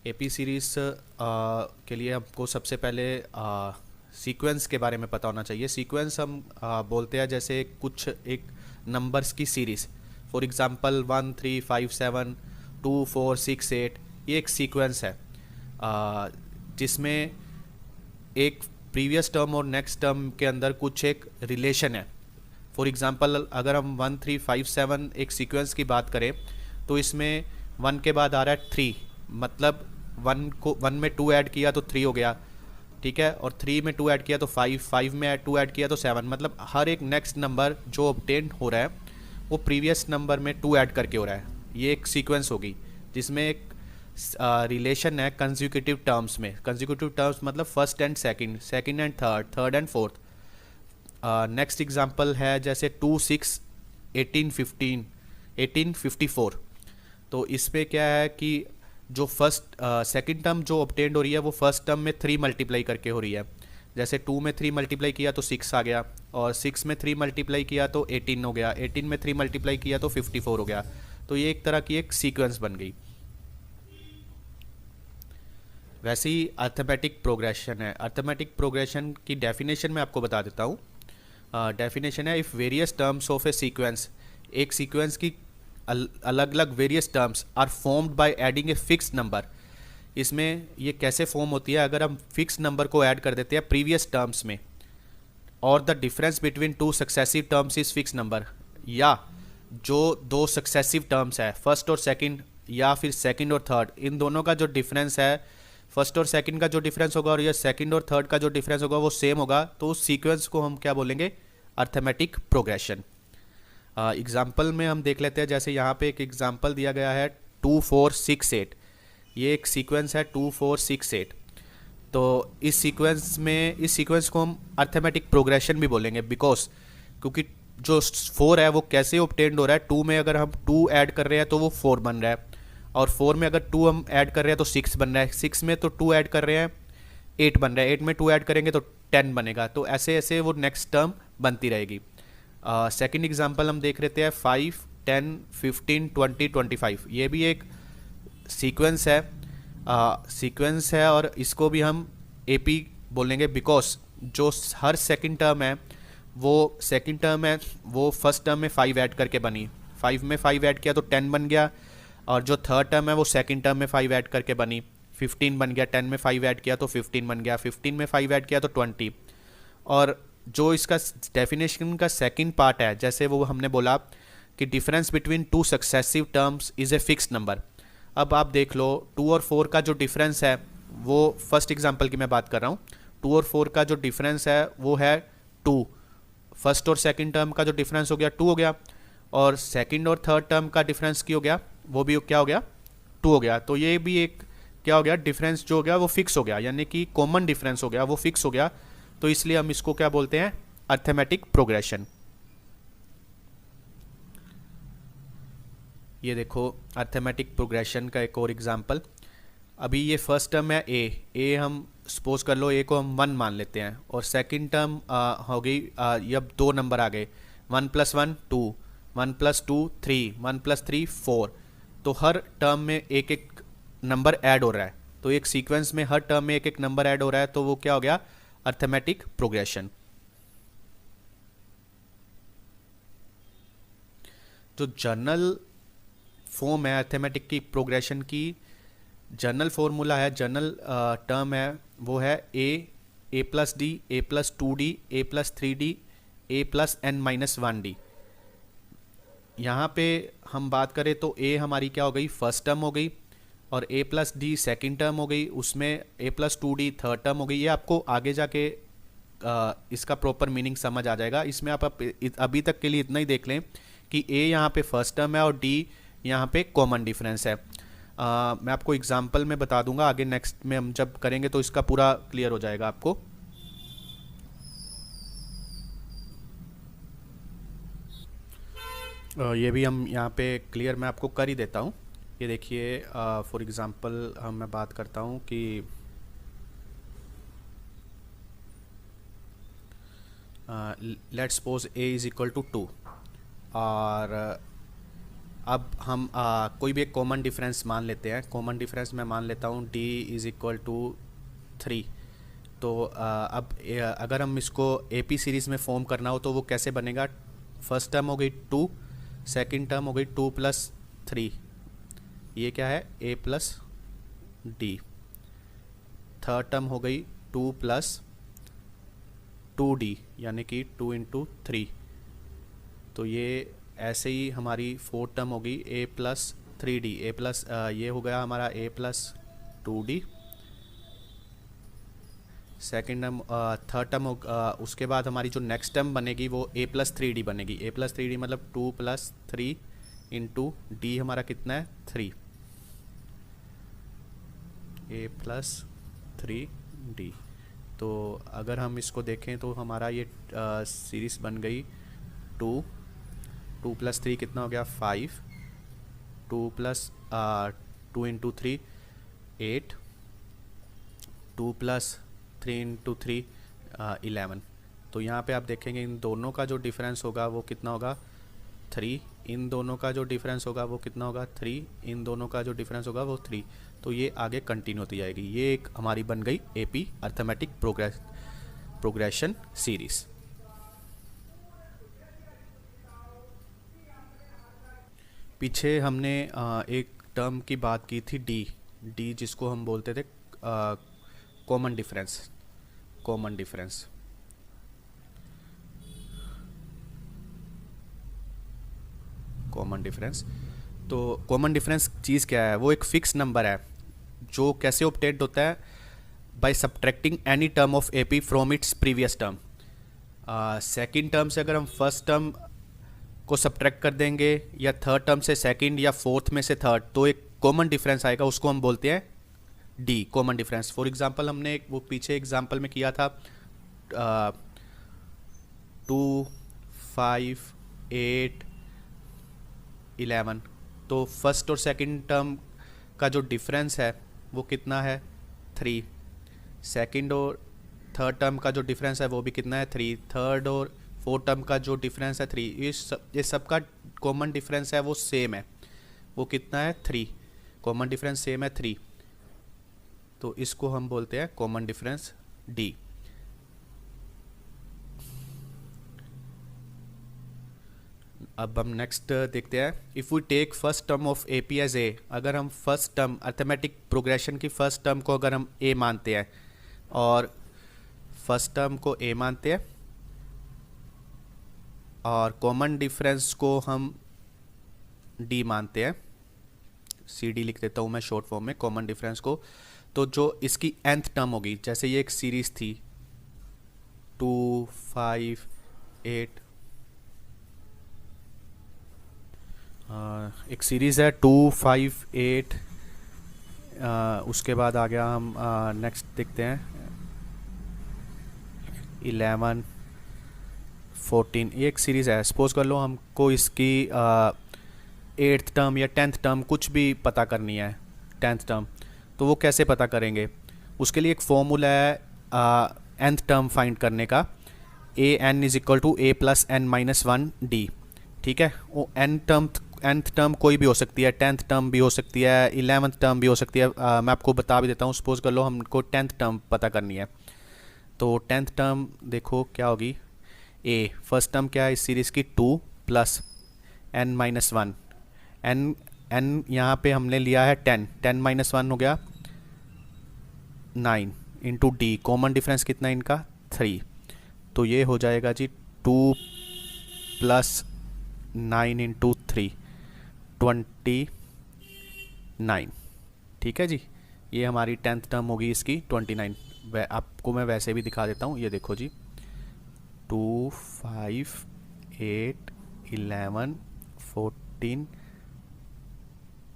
AP series के लिए हमको सबसे पहले सीक्वेंस के बारे में पता होना चाहिए। सीक्वेंस हम बोलते हैं जैसे कुछ एक नंबर्स की सीरीज़। फॉर एग्जांपल 1 3 5 7 2 4 6 8, ये एक सीक्वेंस है जिसमें एक प्रीवियस टर्म और नेक्स्ट टर्म के अंदर कुछ एक रिलेशन है। फॉर एग्जांपल अगर हम 1 3 5 7 एक सीक्वेंस की बात करें तो इसमें 1 के बाद आ रहा है 3, मतलब 1 में 2 ऐड किया तो 3 हो गया, ठीक है। और 3 में 2 ऐड किया तो 5, 5 में 2 ऐड किया तो 7, मतलब हर एक नेक्स्ट नंबर जो ऑब्टेन हो रहा है वो प्रीवियस नंबर में 2 ऐड करके हो रहा है। ये एक सीक्वेंस होगी जिसमें एक रिलेशन है कंसेक्यूटिव टर्म्स में। कंसेक्यूटिव टर्म्स मतलब first and second, second and third, third and fourth. Next example है जैसे 2 6 18 15 18 54। तो इसमें क्या है कि जो फर्स्ट सेकंड टर्म जो ऑब्टेन्ड हो रही है वो फर्स्ट टर्म में 3 मल्टीप्लाई करके हो रही है। जैसे 2 में 3 मल्टीप्लाई किया तो 6 आ गया, और 6 में 3 मल्टीप्लाई किया तो 18 हो गया, 18 में 3 मल्टीप्लाई किया तो 54 हो गया। तो ये एक तरह की एक सीक्वेंस बन गई। वैसे ही अर्थमेटिक प्रोग्रेशन है। अर्थमेटिक प्रोग्रेशन की डेफिनेशन मैं आपको बता देता हूँ। डेफिनेशन है, if various terms of a sequence, एक सीक्वेंस की अलग अलग various terms are formed by adding a fix number. इसमें ये कैसे फॉर्म होती है, अगर हम फिक्स नंबर को ऐड कर देते हैं प्रीवियस टर्म्स में, और the difference between two successive terms is fix number, या जो दो सक्सेसिव टर्म्स है फर्स्ट और सेकंड, या फिर सेकंड और थर्ड, इन दोनों का जो डिफरेंस है, फर्स्ट और सेकंड का जो डिफरेंस होगा और ये सेकंड और थर्ड का जो डिफरेंस होगा वो सेम होगा, तो उस सीक्वेंस को हम क्या बोलेंगे, अर्थमेटिक प्रोग्रेशन। एग्जाम्पल में हम देख लेते हैं। जैसे यहाँ पे एक एग्जाम्पल दिया गया है 2 4 6 8, ये एक सीक्वेंस है 2 4 6 8। तो इस सीक्वेंस को हम अर्थमेटिक प्रोग्रेशन भी बोलेंगे, बिकॉज क्योंकि जो 4 है वो कैसे ऑब्टेन्ड हो रहा है, 2 में अगर हम 2 ऐड कर रहे हैं तो वो 4 बन रहा है, और 4 में अगर 2 हम ऐड कर रहे हैं तो 6 बन रहा है, 6 में तो 2 ऐड कर रहे हैं 8 बन रहा है, 8 में 2 ऐड करेंगे तो 10 बनेगा। तो ऐसे ऐसे वो नेक्स्ट टर्म बनती रहेगी। सेकंड एग्जांपल हम देख लेते हैं 5 10 15 20 25। ये भी एक सीक्वेंस है और इसको भी हम एपी बोलेंगे, बिकॉज जो हर सेकंड टर्म है वो फर्स्ट टर्म में 5 ऐड करके बनी। 5 में 5 ऐड किया तो 10 बन गया, और जो थर्ड टर्म है वो सेकंड टर्म में 5 ऐड करके बनी, 15 बन गया। 10 में 5 ऐड किया तो 15 बन गया, 15 में 5 ऐड किया तो 20। और जो इसका डेफिनेशन का सेकंड पार्ट है, जैसे वो हमने बोला कि difference between two successive terms is a fix number. अब आप देख लो 2 और 4 का जो डिफरेंस है, वो फर्स्ट एग्जांपल की मैं बात कर रहा हूँ। 2 और 4 का जो डिफरेंस है वो है 2। फर्स्ट और सेकंड टर्म का जो डिफरेंस हो गया 2 हो गया, और सेकंड और थर्ड टर्म का डिफरेंस की हो गया, वो भी क्या हो गया, 2 हो गया। तो ये भी एक क्या हो गया, डिफरेंस जो हो गया वो फिक्स हो गया, यानी कि कॉमन डिफरेंस हो गया, वो फिक्स हो गया। तो इसलिए हम इसको क्या बोलते हैं, अर्थमेटिक प्रोग्रेशन। ये देखो अर्थमेटिक प्रोग्रेशन का एक और एग्जांपल। अभी ये फर्स्ट टर्म है ए हम सपोज कर लो ए को हम 1 मान लेते हैं, और सेकंड टर्म हो गई, ये अब 2 नंबर आ गए, 1 + 1 2, 1 + 2 3, 1 + 3 4। तो हर टर्म में एक एक नंबर ऐड हो रहा है, तो एक सीक्वेंस में हर टर्म में एक एक नंबर ऐड हो रहा है, तो वो क्या हो गया, अर्थमेटिक प्रोग्रेशन। जो जर्नल फॉर्म है अर्थमेटिक की प्रोग्रेशन की, जर्नल फॉर्मूला है, जर्नल टर्म है, वो है a+d, a+2d, a+3d, a+n-1d। यहाँ पे हम बात करें तो a हमारी क्या हो गई, फर्स्ट टर्म हो गई, और a+d सेकंड टर्म हो गई, उसमें a+2d थर्ड टर्म हो गई। ये आपको आगे जाके इसका प्रॉपर मीनिंग समझ आ जाएगा। इसमें आप अभी तक के लिए इतना ही देख लें कि a यहाँ पे फर्स्ट टर्म है और d यहाँ पे कॉमन डिफरेंस है। मैं आपको एग्जांपल में बता दूंगा, आगे नेक्स्ट में हम जब करेंगे तो इसका पूरा क्लियर हो जाएगा आपको। ये भी हम यहाँ पे क्लियर मैं आपको कर ही देता हूँ। ये देखिए फॉर एग्जांपल मैं बात करता हूँ कि लेट्स सपोज a = 2, और अब हम कोई भी एक कॉमन डिफरेंस मान लेते हैं। कॉमन डिफरेंस मैं मान लेता हूँ डी इज़ इक्वल टू 3। तो अब अगर हम इसको एपी सीरीज़ में फॉर्म करना हो तो वो कैसे बनेगा? फर्स्ट टर्म हो गई 2, सेकंड टर्म हो गई 2+3, ये क्या है? A plus D. Third term हो गई 2+2d यानी कि 2 × 3। तो ये ऐसे ही हमारी फोर्थ टर्म होगी a+3d, ए प्लस ये हो गया हमारा a+2d। Second term, third term उसके बाद हमारी जो नेक्स्ट टर्म बनेगी वो a+3d बनेगी। a+3d मतलब 2+3 × d हमारा कितना है? 3, a+3d। तो अगर हम इसको देखें तो हमारा ये सीरीज़ बन गई 2+3 कितना हो गया? 5, 2 × 3 8, 2+3 × 3 11। तो यहाँ पे आप देखेंगे इन दोनों का जो डिफरेंस होगा वो कितना होगा? 3। इन दोनों का जो डिफरेंस होगा वो कितना होगा? 3। इन दोनों का जो डिफरेंस होगा वो 3। तो ये आगे कंटिन्यू होती जाएगी। ये एक हमारी बन गई एपी अर्थमेटिक प्रोग्रेशन सीरीज़। पीछे हमने एक टर्म की बात की थी डी जिसको हम बोलते थे common difference. Common difference common difference तो कॉमन डिफरेंस चीज़ क्या है? वो एक फिक्स नंबर है जो कैसे ऑब्टेन्ड होता है? By subtracting any term of AP from its previous term. Second term से अगर हम फर्स्ट टर्म को सब्ट्रैक्ट कर देंगे या थर्ड टर्म से सेकंड या फोर्थ में से थर्ड, तो एक कॉमन डिफरेंस आएगा, उसको हम बोलते हैं D, common difference. For example हमने वो पीछे एग्जांपल में किया था 2, 5, 8, 11। तो फर्स्ट और सेकंड टर्म का जो डिफरेंस है वो कितना है? 3। सेकंड और थर्ड टर्म का जो डिफरेंस है वो भी कितना है? 3। थर्ड और फोर्थ टर्म का जो डिफरेंस है 3। ये सब का कॉमन डिफरेंस है वो सेम है। वो कितना है? 3। कॉमन डिफरेंस सेम है 3। तो इसको हम बोलते हैं कॉमन डिफरेंस डी। अब हम नेक्स्ट देखते हैं। If we take first term of A P as a, अगर हम फर्स्ट टर्म अर्थमेटिक प्रोग्रेशन की फर्स्ट टर्म को अगर हम ए मानते हैं और फर्स्ट टर्म को ए मानते हैं और कॉमन डिफरेंस को हम डी मानते हैं, सी डी लिख देता हूँ मैं शॉर्ट फॉर्म में कॉमन डिफरेंस को, तो जो इसकी nth टर्म होगी, जैसे ये एक सीरीज़ थी 2, 5, 8, एक सीरीज़ है 2, 5, 8, उसके बाद आ गया हम नेक्स्ट देखते हैं 11, 14। ये एक सीरीज़ है। सपोज कर लो हमको इसकी 8th टर्म या 10th टर्म कुछ भी पता करनी है, 10th टर्म, तो वो कैसे पता करेंगे? उसके लिए एक फॉर्मूला है nth टर्म फाइंड करने का, a n is equal to a plus N minus 1 d. ठीक है, वो nth टर्म कोई भी हो सकती है, 10th टर्म भी हो सकती है, 11th टर्म भी हो सकती है। मैं आपको बता भी देता हूँ। सपोज कर लो हमको 10th टर्म पता करनी है, तो 10th टर्म देखो क्या होगी? ए फर्स्ट टर्म क्या है इस सीरीज़ की? 2 प्लस एन माइनस 1। एन यहाँ पे हमने लिया है 10, 10 माइनस 1 हो गया 9 इंटू डी। कॉमन डिफरेंस कितना है इनका? 3। तो ये हो जाएगा जी 2 प्लस 9 इंटू 3, 29। ठीक है जी, ये हमारी 10th टर्म होगी इसकी 29। आपको मैं वैसे भी दिखा देता हूँ, ये देखो जी 2, 5, 8, 11, 14,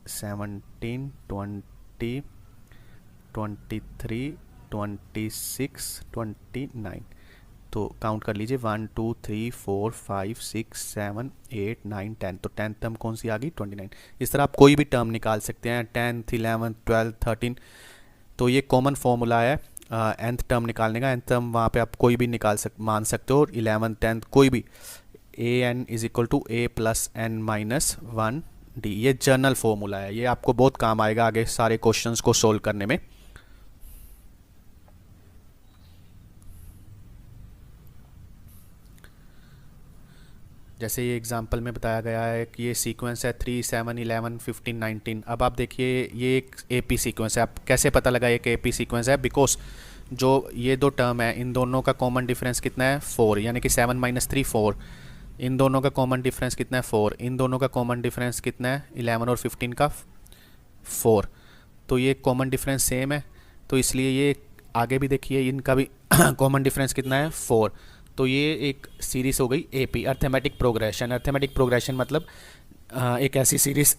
17, 20, 23, 26, 29। तो काउंट कर लीजिए 1, 2, 3, 4, 5, 6, 7, 8, 9, 10। तो 10th टर्म कौन सी आ गई? 29। इस तरह आप कोई भी टर्म निकाल सकते हैं, 10th, 11th, 12th, 13। तो ये कॉमन फॉर्मूला है nth टर्म निकालने का। nth टर्म वहाँ पे आप कोई भी मान सकते हो, 11th, 10th कोई भी। A n is equal to a plus N minus 1 d, ये जनरल फॉर्मूला है, ये आपको बहुत काम आएगा आगे सारे क्वेश्चंस को सोल्व करने में। जैसे ये एग्जांपल में बताया गया है कि ये सीक्वेंस है 3, 7, 11, 15, 19। अब आप देखिए ये एक एपी सीक्वेंस है। आप कैसे पता लगा ये कि एपी सीक्वेंस है? बिकॉज जो ये दो टर्म है इन दोनों का कॉमन डिफरेंस कितना है? 4, यानी कि 7 - 3 4। इन दोनों का कॉमन डिफरेंस कितना है? 4। इन दोनों का कॉमन डिफरेंस कितना है? 11 और 15 का 4। तो ये कॉमन डिफरेंस सेम है, तो इसलिए ये आगे भी देखिए इनका भी कॉमन डिफरेंस कितना है? 4। तो ये एक सीरीज़ हो गई AP, arithmetic progression. Arithmetic progression मतलब एक ऐसी सीरीज़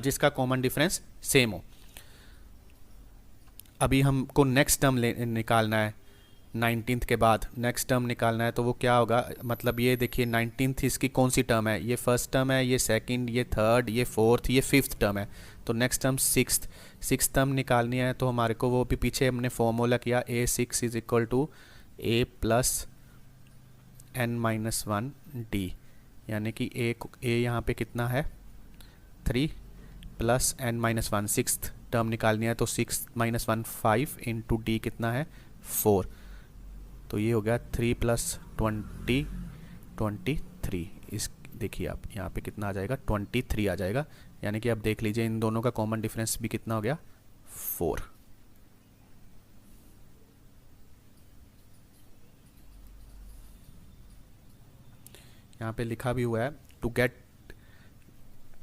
जिसका कॉमन डिफरेंस सेम हो। अभी हमको नेक्स्ट टर्म निकालना है 19th के बाद, नेक्स्ट टर्म निकालना है, तो वो क्या होगा? मतलब ये देखिए 19th इसकी कौन सी टर्म है? ये फर्स्ट टर्म है, ये सेकंड, ये थर्ड, ये फोर्थ, ये फिफ्थ टर्म है। तो नेक्स्ट टर्म सिक्स टर्म निकालनी है, तो हमारे को वो भी पीछे हमने फॉर्मूला किया A6 = A + n-1 d, यानी कि a यहाँ पे कितना है? 3 + n-1। सिक्स्थ टर्म निकालनी है, तो 6 - 1 5 × d कितना है? 4। तो ये हो गया 3 + 20 23। इस देखिए आप यहाँ पे कितना आ जाएगा? 23 आ जाएगा। यानी कि आप देख लीजिए इन दोनों का कॉमन डिफरेंस भी कितना हो गया? 4। यहाँ पे लिखा भी हुआ है to get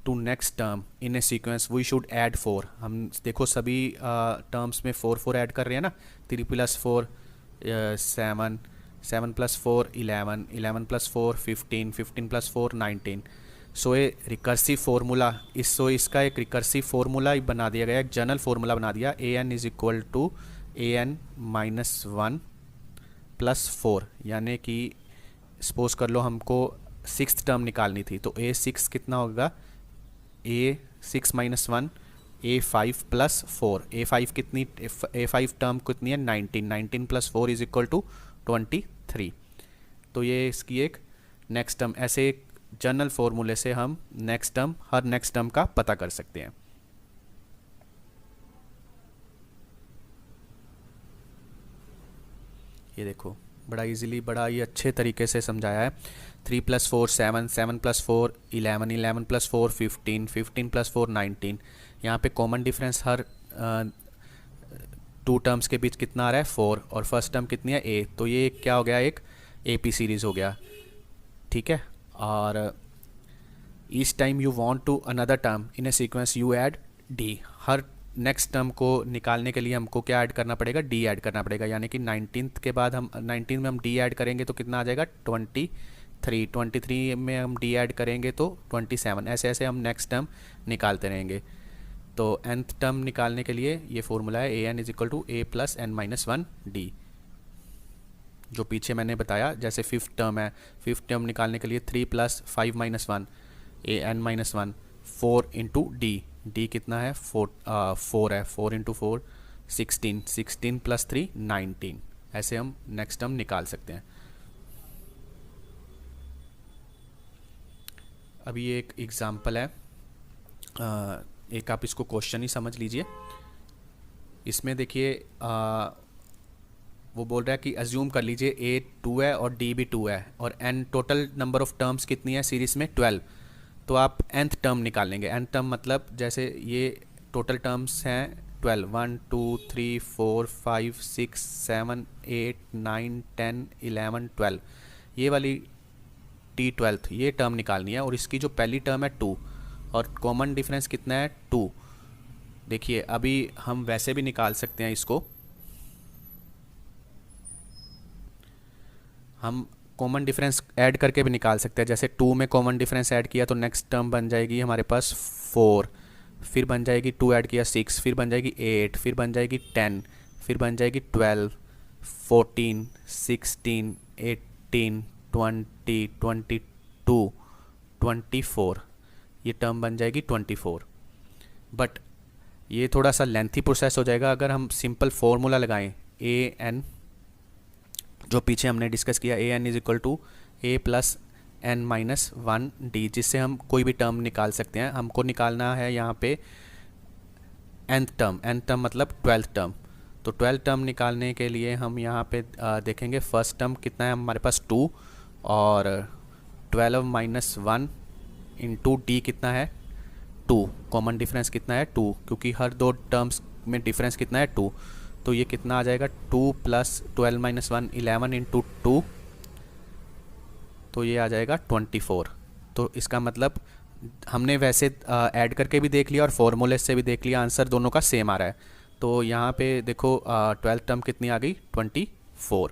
to next term in a sequence we should add 4। हम देखो सभी टर्म्स में 4 4 ऐड कर रहे हैं ना। 3 + 4 7, 7 + 4 11, 11 + 4 15, 15 + 4 19। सो ये रिकर्सिव फार्मूला, इसका एक रिकर्सिव फार्मूला बना दिया गया, एक जनरल फार्मूला बना दिया। an = an-1 + 4, यानी कि सपोज कर लो हमको सिक्स्थ टर्म निकालनी थी, तो A6 कितना होगा? A6 - 1 A5 + 4। A5 कितनी? A5 टर्म कितनी है? 19। 19 + 4 = 23। तो ये इसकी एक नेक्स्ट टर्म, ऐसे एक जनरल फॉर्मूले से हम हर नेक्स्ट टर्म का पता कर सकते हैं। ये देखो बड़ा इजीली, बड़ा ही अच्छे तरीके से समझाया है। 3 + 4 7, 7 + 4 11, 11 + 4 15, 15 + 4 19। यहाँ पे कॉमन डिफरेंस हर टू टर्म्स के बीच कितना आ रहा है? 4। और फर्स्ट टर्म कितनी है? A। तो ये क्या हो गया? एक AP सीरीज़ हो गया, ठीक है। और each time you want to another term in a sequence you add D। हर नेक्स्ट टर्म को निकालने के लिए हमको क्या ऐड करना पड़ेगा? D ऐड करना पड़ेगा। यानी कि 19th के बाद हम 19 में हम D ऐड करेंगे तो कितना आ जाएगा? 23। 23 में हम D ऐड करेंगे तो 27। ऐसे ऐसे हम नेक्स्ट टर्म निकालते रहेंगे। तो nth टर्म निकालने के लिए ये फॉर्मूला है an = A + n-1 d, जो पीछे मैंने बताया। जैसे फिफ्थ टर्म है, फिफ्थ टर्म निकालने के लिए 3 + 5 - 1 an-1 4 × d। d कितना है? 4 है। 4 × 4 16, 16 + 3 19। ऐसे हम नेक्स्ट टर्म निकाल सकते हैं। अभी ये एक एग्जांपल है, एक आप इसको क्वेश्चन ही समझ लीजिए। इसमें देखिए वो बोल रहा है कि अज्यूम कर लीजिए A 2 है और D भी 2 है और n total number of terms कितनी है सीरीज़ में? 12। तो आप nth टर्म निकालेंगे। nth टर्म मतलब जैसे ये टोटल टर्म्स हैं 12, 1 2 3 4 5 6 7 8 9 10 11 12। ये वाली T12 ये टर्म निकालनी है और इसकी जो पहली टर्म है 2 और कॉमन डिफरेंस कितना है? 2। देखिए अभी हम वैसे भी निकाल सकते हैं इसको, हम कॉमन डिफरेंस ऐड करके भी निकाल सकते हैं। जैसे 2 में कॉमन डिफरेंस ऐड किया तो नेक्स्ट टर्म बन जाएगी हमारे पास 4, फिर बन जाएगी 2 ऐड किया 6, फिर बन जाएगी 8, फिर बन जाएगी 10, फिर बन जाएगी 12, 14 16 18 20 22 24। ये टर्म बन जाएगी 24। बट ये थोड़ा सा लेंथी प्रोसेस हो जाएगा अगर हम सिंपल फार्मूला लगाएं an, जो पीछे हमने डिस्कस किया। an = A + n minus one D, जिससे हम कोई भी टर्म निकाल सकते हैं। हमको निकालना है यहाँ पे nth टर्म मतलब 12th टर्म। तो 12th टर्म निकालने के लिए हम यहाँ पे देखेंगे फर्स्ट टर्म कितना है हमारे पास 2, और 12 माइनस वन इंटू डी कितना है 2, कॉमन डिफरेंस कितना है 2, क्योंकि हर दो टर्म्स में डिफरेंस कितना है 2। तो ये कितना आ जाएगा 2 प्लस 12 माइनस वन 11 इंटू 2, तो ये आ जाएगा 24। तो इसका मतलब हमने वैसे ऐड करके भी देख लिया और फॉर्मूले से भी देख लिया, आंसर दोनों का सेम आ रहा है। तो यहाँ पे देखो 12 टर्म कितनी आ गई 24।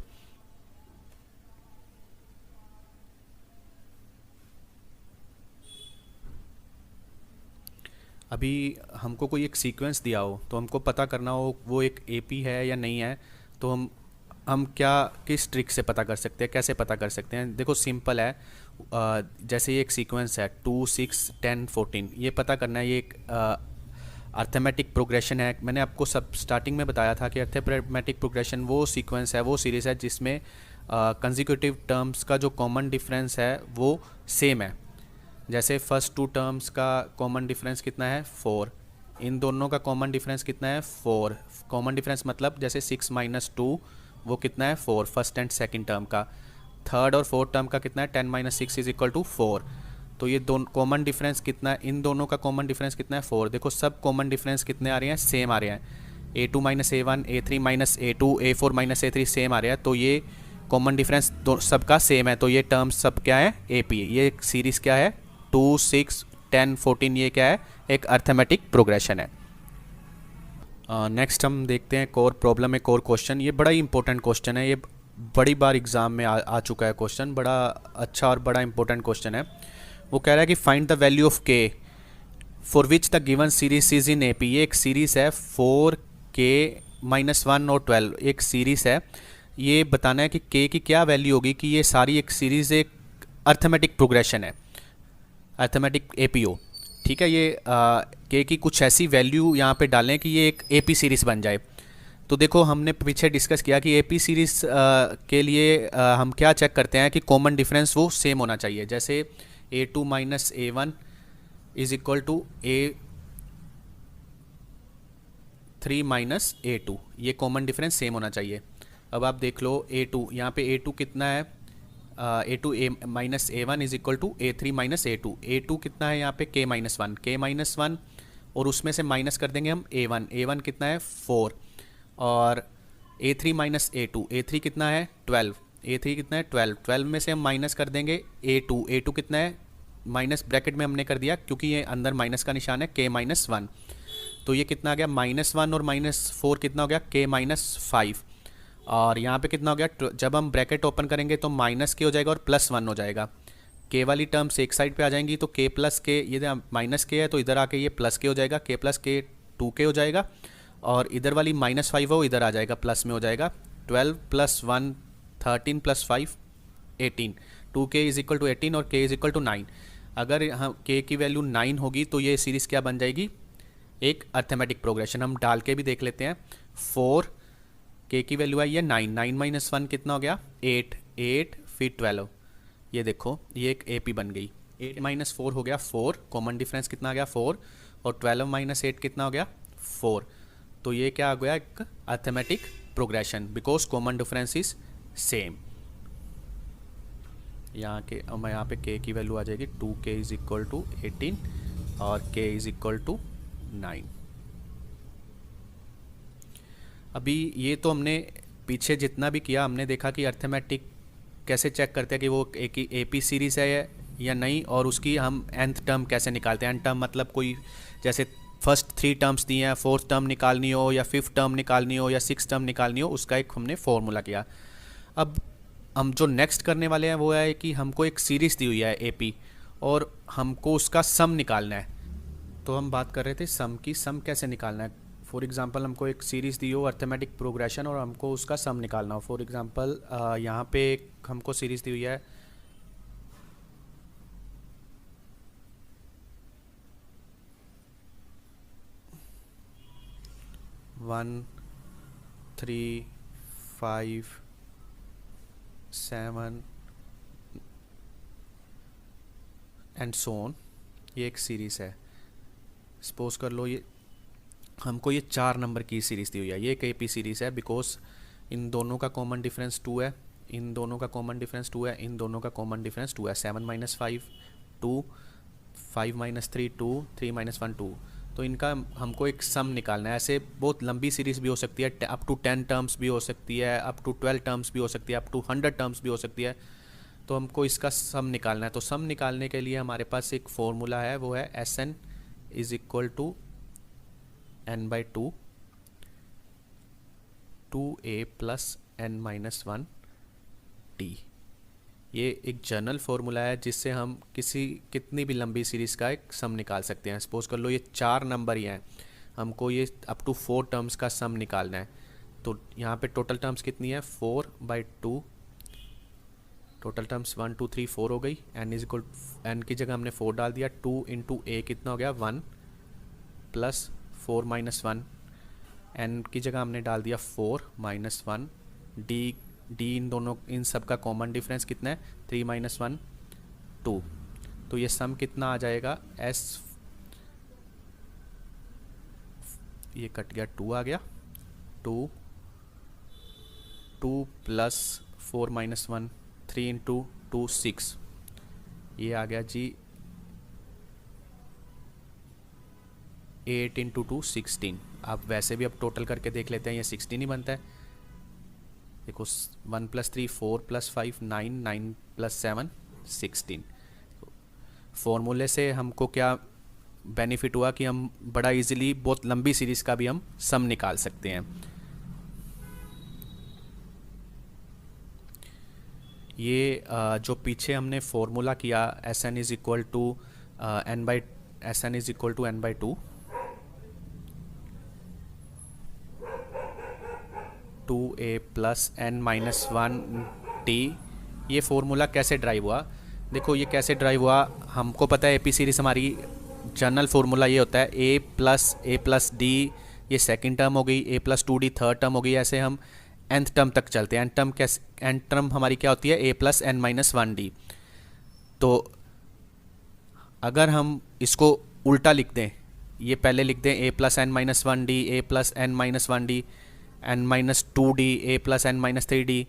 अभी हमको कोई एक सीक्वेंस दिया हो तो हमको पता करना हो वो एक एपी है या नहीं है, तो हम क्या किस ट्रिक से पता कर सकते हैं, कैसे पता कर सकते हैं? देखो सिंपल है। जैसे ये एक सीक्वेंस है 2 6 10 14, ये पता करना है। ये एक अर्थमेटिक प्रोग्रेशन है। मैंने आपको सब स्टार्टिंग में बताया था कि अर्थमेटिक प्रोग्रेशन वो सीक्वेंस है, वो सीरीज़ है जिसमें कंसेक्यूटिव टर्म्स का जो कॉमन डिफरेंस है वो सेम है। जैसे फर्स्ट टू टर्म्स का कॉमन डिफरेंस कितना है 4, इन दोनों का कॉमन डिफरेंस कितना है 4। कॉमन डिफरेंस मतलब जैसे 6 माइनस टू वो कितना है 4, फर्स्ट एंड सेकंड टर्म का। थर्ड और फोर्थ टर्म का कितना है 10 minus six is equal to 4। तो ये दोनों कॉमन डिफरेंस कितना है, इन दोनों का कॉमन डिफरेंस कितना है 4। देखो सब कॉमन डिफरेंस कितने आ रहे हैं, सेम आ रहे हैं। A2 minus A1, A3 minus A2, A4 minus A3 same आ रहे हैं। तो ये कॉमन डिफरेंस सबका सेम है, तो ये टर्म्स सब क्या है AP। ये सीरीज़ क्या है 2 6 10 14, ये क्या है एक अर्थमेटिक प्रोग्रेशन है। नेक्स्ट हम देखते हैं कोर प्रॉब्लम है, कोर क्वेश्चन। ये बड़ा ही इंपॉर्टेंट क्वेश्चन है, ये बड़ी बार एग्जाम में आ चुका है क्वेश्चन, बड़ा अच्छा और बड़ा इंपॉर्टेंट क्वेश्चन है। वो कह रहा है कि फाइंड द वैल्यू ऑफ के for which the given series is in AP. ये एक सीरीज़ है 4k माइनस वन और 12, एक सीरीज़ है। ये बताना है कि के की क्या वैल्यू होगी कि ये सारी एक सीरीज़ एक अर्थमेटिक प्रोग्रेशन है, अर्थमेटिक एपीओ। ठीक है, ये के की कुछ ऐसी वैल्यू यहाँ पे डालें कि ये एक एपी सीरीज़ बन जाए। तो देखो हमने पीछे डिस्कस किया कि एपी सीरीज़ के लिए हम क्या चेक करते हैं कि कॉमन डिफरेंस वो सेम होना चाहिए। जैसे A2 minus A1 is equal to A3 minus A2, ये कॉमन डिफरेंस सेम होना चाहिए। अब आप देख लो A2, यहाँ पे A2 कितना है A2 minus A1 is equal to A3 minus A2। A2 कितना है यहाँ पे K minus one, K minus one, और उसमें से माइनस कर देंगे हम A1, A1 कितना है 4, और A3 माइनस A2, A3 कितना है 12, A3 कितना है 12, 12 में से हम माइनस कर देंगे A2, A2 कितना है माइनस ब्रैकेट में हमने कर दिया क्योंकि ये अंदर माइनस का निशान है K माइनस वन। तो ये कितना आ गया माइनस वन और माइनस फोर कितना हो गया K माइनस फाइव, और यहाँ पे कितना हो गया, जब हम ब्रैकेट ओपन करेंगे तो माइनस के हो जाएगा और प्लस वन हो जाएगा। के वाली टर्म्स एक साइड पे आ जाएंगी, तो के प्लस के, ये माइनस के है तो इधर आके ये प्लस के हो जाएगा, के प्लस के 2k हो जाएगा, और इधर वाली माइनस फाइव हो इधर आ जाएगा प्लस में हो जाएगा। 12 plus one 13 plus 5 18, 2k is equal to 18 और k इज इक्वल टू 9। अगर यहाँ k की वैल्यू 9 होगी तो ये सीरीज़ क्या बन जाएगी, एक अर्थमेटिक प्रोग्रेशन। हम डाल के भी देख लेते हैं। 4 k की वैल्यू आई है 9, 9 माइनस वन कितना हो गया 8, 8 फिर 12, ये देखो ये एक AP बन गई। 8 माइनस फोर हो गया 4, कॉमन डिफरेंस कितना आ गया 4, और 12 माइनस 8 कितना हो गया 4। तो ये क्या आ गया एक arithmetic progression because common difference is same. यहाँ के यहाँ पे k की वैल्यू आ जाएगी 2k इज इक्वल टू 18 और k इज इक्वल टू 9। अभी ये तो हमने पीछे जितना भी किया हमने देखा कि अर्थमेटिक कैसे चेक करते हैं कि वो एक AP सीरीज़ है या नहीं, और उसकी हम nth टर्म कैसे निकालते हैं। nth टर्म मतलब कोई जैसे फर्स्ट 3 टर्म्स दिए हैं, फोर्थ टर्म निकालनी हो या फिफ्थ टर्म निकालनी हो या सिक्स टर्म निकालनी हो, उसका एक हमने फॉर्मूला किया। अब हम जो नेक्स्ट करने वाले हैं वो है कि हमको एक सीरीज़ दी हुई है AP और हमको उसका सम निकालना है। तो हम बात कर रहे थे सम की, सम कैसे निकालना है। फॉर एग्जांपल हमको एक सीरीज़ दी हो अर्थमेटिक प्रोग्रेशन और हमको उसका सम निकालना हो। फॉर एग्जांपल यहाँ पे हमको सीरीज़ दी हुई है 1 3 5 7 एंड सो ऑन। ये एक सीरीज़ है, सपोज कर लो ये हमको ये 4 नंबर की सीरीज़ दी हुई है, ये एक एपी सीरीज़ है बिकॉज इन दोनों का कॉमन डिफरेंस 2 है, इन दोनों का कॉमन डिफरेंस 2 है, इन दोनों का कॉमन डिफरेंस 2 है। 7 माइनस 5 2, 5 माइनस 3 2, 3 माइनस 1 2। तो इनका हमको एक सम निकालना है। ऐसे बहुत लंबी सीरीज़ भी हो सकती है, अप टू 10 टर्म्स भी हो सकती है, अप टू 12 टर्म्स भी हो सकती है, अप टू 100 टर्म्स भी हो सकती है। तो हमको इसका सम निकालना है। तो सम निकालने के लिए हमारे पास एक फॉर्मूला है, वो है S n is equal to n by two 2a plus N minus 1 t. ये एक जनरल फार्मूला है जिससे हम कितनी भी लंबी सीरीज़ का एक सम निकाल सकते हैं। सपोज कर लो ये 4 नंबर ही हैं, हमको ये अप टू 4 टर्म्स का सम निकालना है। तो यहाँ पे टोटल टर्म्स कितनी है 4/2, टोटल टर्म्स 1 2 3 4 हो गई। एन इज इक्वल एन की जगह हमने 4 डाल दिया, 2 इंटू ए कितना हो गया 1 प्लस 4 माइनस 1, एन की जगह हमने डाल दिया 4 माइनस 1, डी इन दोनों इन सब का कॉमन डिफरेंस कितना है 3 माइनस 1 2। तो ये सम कितना आ जाएगा एस, ये कट गया 2 आ गया, 2 प्लस 4 माइनस 1 3 इंटू 2 6, ये आ गया जी 8 इंटू 2 16। आप वैसे भी अब टोटल करके देख लेते हैं, ये 16 ही बनता है। देखो 1 प्लस 3 4 प्लस 5 9, 9 प्लस 7 16। फॉर्मूले से हमको क्या बेनिफिट हुआ कि हम बड़ा इजीली बहुत लंबी सीरीज़ का भी हम सम निकाल सकते हैं। ये जो पीछे हमने फॉर्मूला किया S n is equal to n by S n is equal to n by 2, 2a plus N minus 1 t, ये फॉर्मूला कैसे ड्राइव हुआ? देखो ये कैसे ड्राइव हुआ, हमको पता है एपी सीरीज़ हमारी जनरल फार्मूला ये होता है ए प्लस डी, ये सेकंड टर्म हो गई, ए प्लस 2d थर्ड टर्म हो गई। ऐसे हम nth टर्म तक चलते हैं। nth टर्म हमारी क्या होती है a plus N minus 1d। तो अगर हम इसको उल्टा लिख दें, ये पहले लिख दें a plus N minus 1d, a plus N minus 1d, n minus 2d, a plus N minus 3d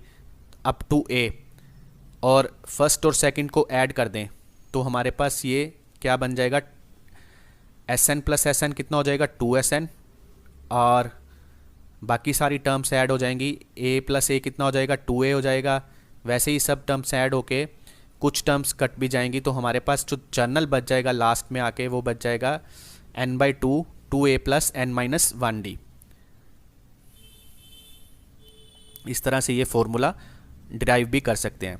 up to a, और फर्स्ट और सेकंड को ऐड कर दें तो हमारे पास ये क्या बन जाएगा S n plus S n कितना हो जाएगा 2SN, और बाकी सारी टर्म्स ऐड हो जाएंगी। ए प्लस ए कितना हो जाएगा 2a हो जाएगा। वैसे ही सब टर्म्स ऐड होके कुछ टर्म्स कट भी जाएंगी, तो हमारे पास जो जनरल बच जाएगा लास्ट में आके वो बच जाएगा n/2 2a plus N minus 1d। इस तरह से ये फॉर्मूला डिराइव भी कर सकते हैं।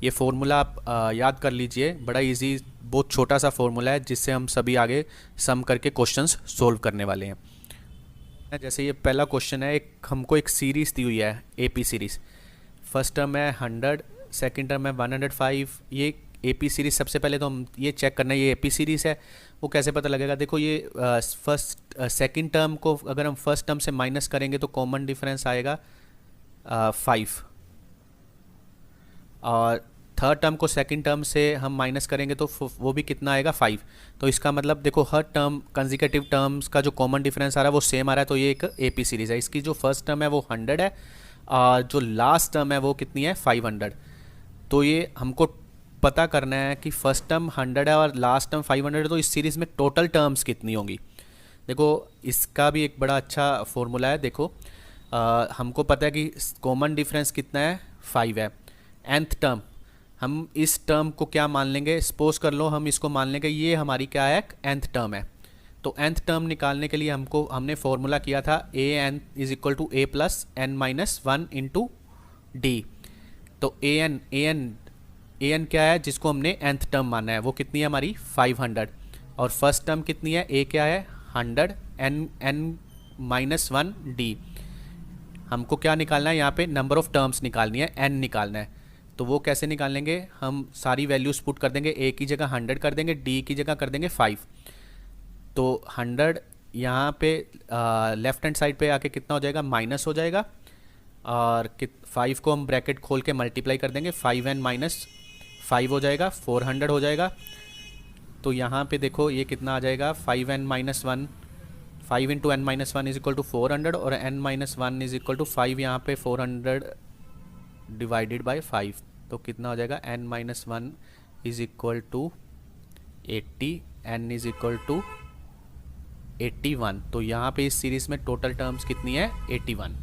ये फॉर्मूला आप याद कर लीजिए, बड़ा इजी बहुत छोटा सा फॉर्मूला है जिससे हम सभी आगे सम करके क्वेश्चंस सोल्व करने वाले हैं। जैसे ये पहला क्वेश्चन है, हमको एक सीरीज़ दी हुई है एपी सीरीज़। फर्स्ट टर्म है 100, सेकंड टर्म है 105। ये एपी सीरीज़ सबसे पहले तो हम ये चेक करना है ये एपी सीरीज़ है। वो कैसे पता लगेगा? देखो ये सेकंड टर्म को अगर हम फर्स्ट टर्म से माइनस करेंगे तो कॉमन डिफरेंस आएगा 5, और थर्ड टर्म को सेकंड टर्म से हम माइनस करेंगे तो वो भी कितना आएगा 5। तो इसका मतलब देखो हर टर्म कंसेक्यूटिव टर्म्स का जो कॉमन डिफरेंस आ रहा है वो सेम आ रहा है। तो ये एक एपी सीरीज़ है। इसकी जो फर्स्ट टर्म है वो 100 है, और जो लास्ट टर्म है वो कितनी है 500। तो ये हमको पता करना है कि फर्स्ट टर्म 100 है और लास्ट टर्म 500 है, तो इस सीरीज़ में टोटल टर्म्स कितनी होंगी। देखो इसका भी एक बड़ा अच्छा फॉर्मूला है। देखो हमको पता है कि कॉमन डिफरेंस कितना है 5 है। nth टर्म हम इस टर्म को क्या मान लेंगे, सपोज कर लो हम इसको मान लेंगे ये हमारी क्या है nth टर्म है। तो nth टर्म निकालने के लिए हमने फॉर्मूला किया था a n is equal to a plus N minus 1 into D. तो ए एन क्या है जिसको हमने nth टर्म माना है, वो कितनी है हमारी 500, और फर्स्ट टर्म कितनी है ए क्या है 100, एन माइनस 1 डी। हमको क्या निकालना है यहाँ पे नंबर ऑफ टर्म्स निकालनी है, n निकालना है। तो वो कैसे निकालेंगे, हम सारी वैल्यूज़ पुट कर देंगे, ए की जगह 100 कर देंगे, डी की जगह कर देंगे 5। तो 100 यहाँ पे लेफ्ट हैंड साइड पे आके कितना हो जाएगा माइनस हो जाएगा, और 5 को हम ब्रैकेट खोल के मल्टीप्लाई कर देंगे, 5n माइनस 5 हो जाएगा 400 हो जाएगा। तो यहाँ पे देखो ये कितना आ जाएगा, 5n-1, 5 into n-1 is equal to 400 और n-1 इज इक्वल टू 5, यहाँ पे 400 डिवाइडेड बाय 5, तो कितना हो जाएगा, n-1 is equal to 80, n is equal to 81। तो यहाँ पे इस सीरीज़ में टोटल टर्म्स कितनी है, 81।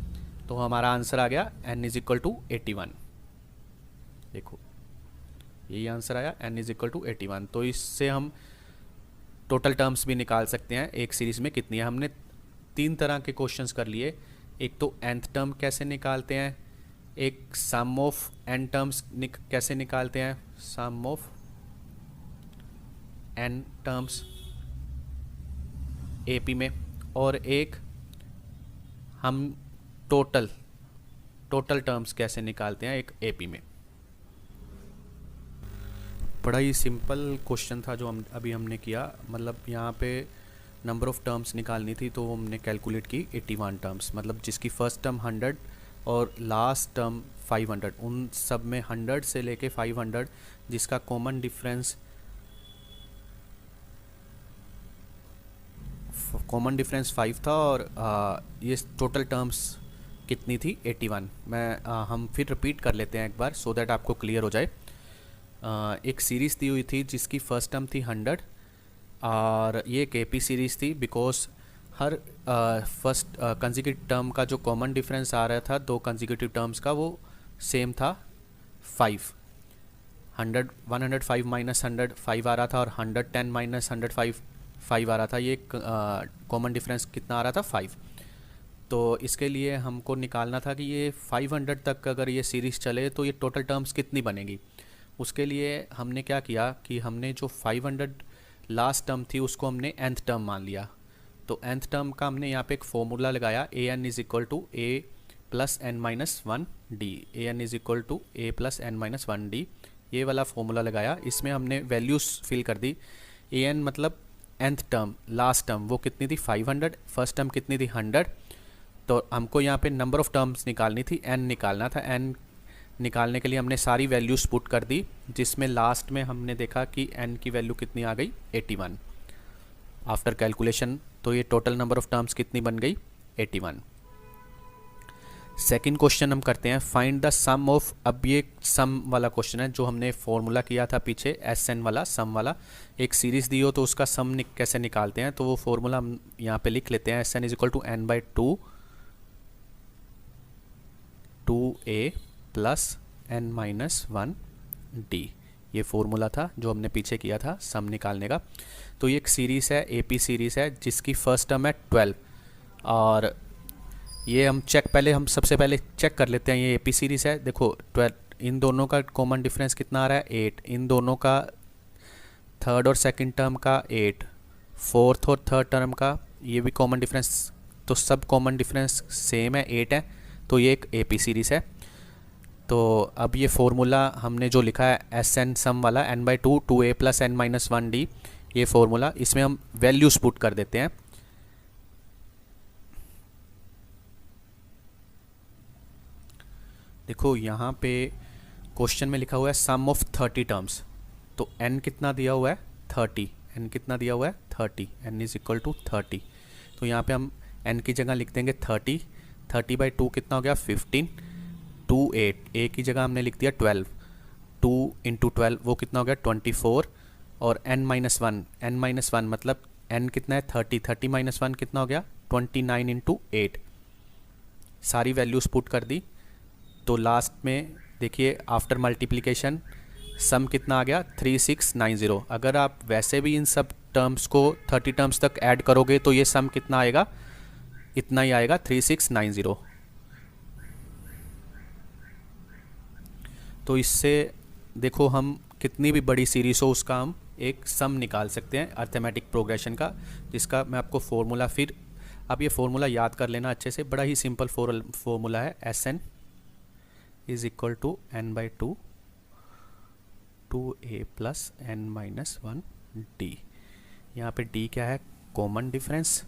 तो हमारा आंसर आ गया n इज इक्वल टू 81। देखो यही आंसर आया, n इज इक्वल टू 81। तो इससे हम टोटल टर्म्स भी निकाल सकते हैं एक सीरीज़ में कितनी है। हमने 3 तरह के क्वेश्चंस कर लिए। एक तो nth टर्म कैसे निकालते हैं, एक सम ऑफ n टर्म्स कैसे निकालते हैं, सम ऑफ n टर्म्स AP में, और एक हम टोटल टर्म्स कैसे निकालते हैं एक AP में। बड़ा ही सिंपल क्वेश्चन था जो हमने किया। मतलब यहाँ पे नंबर ऑफ टर्म्स निकालनी थी, तो हमने कैलकुलेट की 81 टर्म्स, मतलब जिसकी फर्स्ट टर्म 100 और लास्ट टर्म 500, उन सब में 100 से लेके 500 जिसका कॉमन डिफरेंस 5 था, और ये टोटल टर्म्स कितनी थी, 81। हम फिर रिपीट कर लेते हैं एक बार सो दैट आपको क्लियर हो जाए। एक सीरीज़ दी हुई थी जिसकी फ़र्स्ट टर्म थी 100, और ये एक AP सीरीज़ थी because her first consecutive term का जो कॉमन डिफरेंस आ रहा था दो कंसेक्यूटिव टर्म्स का, वो सेम था 5। 105 माइनस 100 5 आ रहा था, और 110 माइनस 105 5 आ रहा था। ये कॉमन डिफरेंस कितना आ रहा था, 5। तो इसके लिए हमको निकालना था कि ये 500 तक अगर ये सीरीज़ चले तो ये टोटल टर्म्स कितनी बनेगी। उसके लिए हमने क्या किया कि हमने जो 500 लास्ट टर्म थी उसको हमने nth टर्म मान लिया। तो nth टर्म का हमने यहाँ पे एक फॉर्मूला लगाया, an is equal to a plus n-1d, an is equal to a plus n-1d, ये वाला फॉर्मूला लगाया। इसमें हमने वैल्यूज़ फिल कर दी। an मतलब nth टर्म, लास्ट टर्म वो कितनी थी, 500, फर्स्ट टर्म कितनी थी, 100। तो हमको यहाँ पे नंबर ऑफ़ टर्म्स निकालनी थी, n निकालना था। n निकालने के लिए हमने सारी वैल्यूज़ पुट कर दी, जिसमें लास्ट में हमने देखा कि n की वैल्यू कितनी आ गई, 81 आफ्टर कैलकुलेशन। तो ये टोटल नंबर ऑफ़ टर्म्स कितनी बन गई, 81। सेकंड क्वेश्चन हम करते हैं, फाइंड द सम ऑफ। अब ये सम वाला क्वेश्चन है जो हमने फॉर्मूला किया था पीछे, SN वाला, सम वाला। एक सीरीज़ दी हो तो उसका सम कैसे निकालते हैं, तो वो फॉर्मूला हम यहाँ पे लिख लेते हैं। SN is equal to n/2 2a plus n-1d, ये फॉर्मूला था जो हमने पीछे किया था सम निकालने का। तो ये एक सीरीज़ है, AP सीरीज़ है, जिसकी फर्स्ट टर्म है 12, और ये हम सबसे पहले चेक कर लेते हैं। ये AP सीरीज़ है, देखो 12, इन दोनों का कॉमन डिफरेंस कितना आ रहा है, 8। इन दोनों का थर्ड और सेकंड टर्म का 8, फोर्थ और थर्ड टर्म का ये भी कॉमन डिफरेंस, तो सब कॉमन डिफरेंस सेम है, 8 है। तो ये एक AP सीरीज़ है। तो अब ये फॉर्मूला हमने जो लिखा है SN सम वाला, n/2 2a प्लस n-1d, ये फॉर्मूला, इसमें हम वैल्यूज़ पुट कर देते हैं। देखो यहाँ पे क्वेश्चन में लिखा हुआ है सम ऑफ 30 टर्म्स, तो n कितना दिया हुआ है, 30। n कितना दिया हुआ है, 30, n इज इक्वल टू 30। तो यहाँ पे हम n की जगह लिख देंगे 30। 30/2 कितना हो गया, 15। 2 8, a की जगह हमने लिख दिया 12। 2 इंटू 12 वो कितना हो गया, 24। और n-1 मतलब n कितना है, 30। 30 माइनस 1 कितना हो गया, 29 इंटू 8। सारी वैल्यूज़ पुट कर दी। तो लास्ट में देखिए आफ्टर मल्टीप्लिकेशन सम कितना आ गया, 3690। अगर आप वैसे भी इन सब टर्म्स को 30 टर्म्स तक ऐड करोगे तो ये सम कितना आएगा, इतना ही आएगा, 3690। तो इससे देखो हम कितनी भी बड़ी सीरीज़ हो उसका हम एक सम निकाल सकते हैं अर्थमेटिक प्रोग्रेशन का, जिसका मैं आपको फॉर्मूला, फिर आप ये फॉर्मूला याद कर लेना अच्छे से। बड़ा ही सिंपल फॉर्मूला है, SN is equal to n/2 2a plus n-1d। यहाँ पे d क्या है, कॉमन डिफरेंस,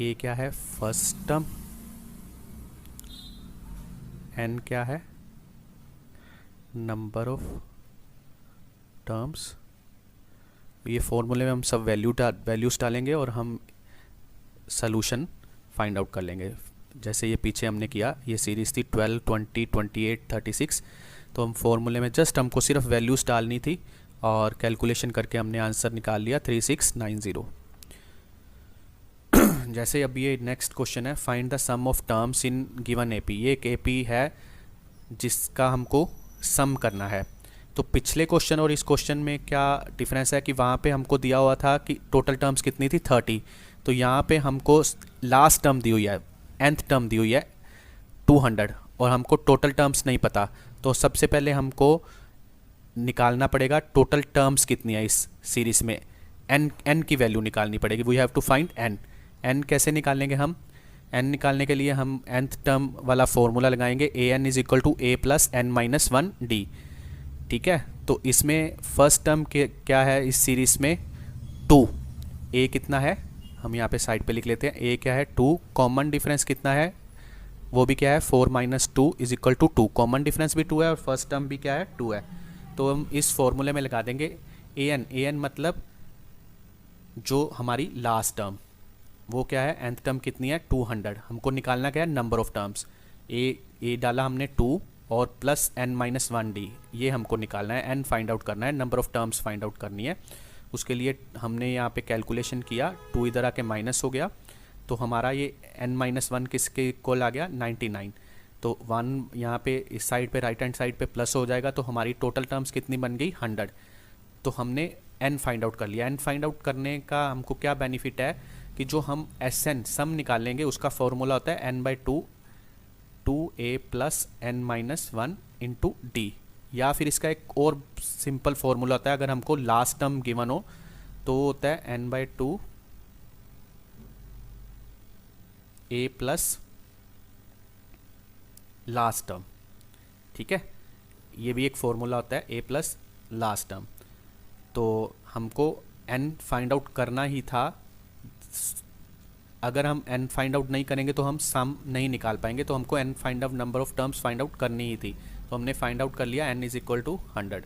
a क्या है, फर्स्ट टर्म, n क्या है, नंबर ऑफ टर्म्स ये फॉर्मूले में हम सब वैल्यूज़ डालेंगे और हम सॉल्यूशन फाइंड आउट कर लेंगे। जैसे ये पीछे हमने किया, ये सीरीज़ थी 12, 20, 28, 36, तो हम फॉर्मूले में जस्ट हमको सिर्फ वैल्यूज़ डालनी थी और कैलकुलेशन करके हमने आंसर निकाल लिया 3690। जैसे अब ये नेक्स्ट क्वेश्चन है, find the sum of terms in given AP. ये एक एपी है जिसका हमको सम करना है। तो पिछले क्वेश्चन और इस क्वेश्चन में क्या डिफरेंस है कि वहाँ पे हमको दिया हुआ था कि टोटल टर्म्स कितनी थी 30, तो यहाँ पे हमको लास्ट टर्म दी हुई है, nth टर्म दी हुई है 200 और हमको टोटल टर्म्स नहीं पता। तो सबसे पहले हमको निकालना पड़ेगा टोटल टर्म्स कितनी है इस सीरीज़ में, n की वैल्यू निकालनी पड़ेगी। We have to find n कैसे निकालेंगे हम? n निकालने के लिए हम nth टर्म वाला फॉर्मूला लगाएंगे, an is equal to a plus n minus 1d। ठीक है, तो इसमें फर्स्ट टर्म के क्या है इस सीरीज़ में 2, a कितना है हम यहाँ पे साइड पे लिख लेते हैं, a क्या है 2, कॉमन डिफरेंस कितना है वो भी क्या है 4 minus 2 is equal to 2, common difference भी 2 है और फर्स्ट टर्म भी क्या है 2 है। तो हम इस फॉर्मूले में लगा देंगे an मतलब जो हमारी लास्ट टर्म वो क्या है, nth टर्म कितनी है 200। हमको निकालना क्या है नंबर ऑफ टर्म्स, a डाला हमने 2 और प्लस n माइनस 1d, ये हमको निकालना है, n फाइंड आउट करना है, number of terms find out करनी है। उसके लिए हमने यहाँ पे कैलकुलेशन किया, 2 इधर आके माइनस हो गया, तो हमारा ये n माइनस 1 किसके इक्वल आ गया 99। तो 1 यहाँ पे इस साइड पे राइट हैंड साइड पे प्लस हो जाएगा, तो हमारी टोटल टर्म्स कितनी बन गई 100। तो हमने n फाइंड आउट कर लिया। n फाइंड आउट करने का हमको क्या बेनिफिट है कि जो हम Sn सम निकालेंगे उसका फॉर्मूला होता है n/2 2a plus n minus 1 into D, या फिर इसका एक और सिंपल फॉर्मूला होता है अगर हमको लास्ट टर्म गिवन हो तो होता है n/2 a plus last term. ठीक है, ये भी एक फॉर्मूला होता है a प्लस लास्ट टर्म। तो हमको n फाइंड आउट करना ही था, अगर हम n फाइंड आउट नहीं करेंगे तो हम सम नहीं निकाल पाएंगे, तो हमको n find out number of terms find out करनी ही थी। तो हमने फाइंड आउट कर लिया n इज इक्वल टू 100।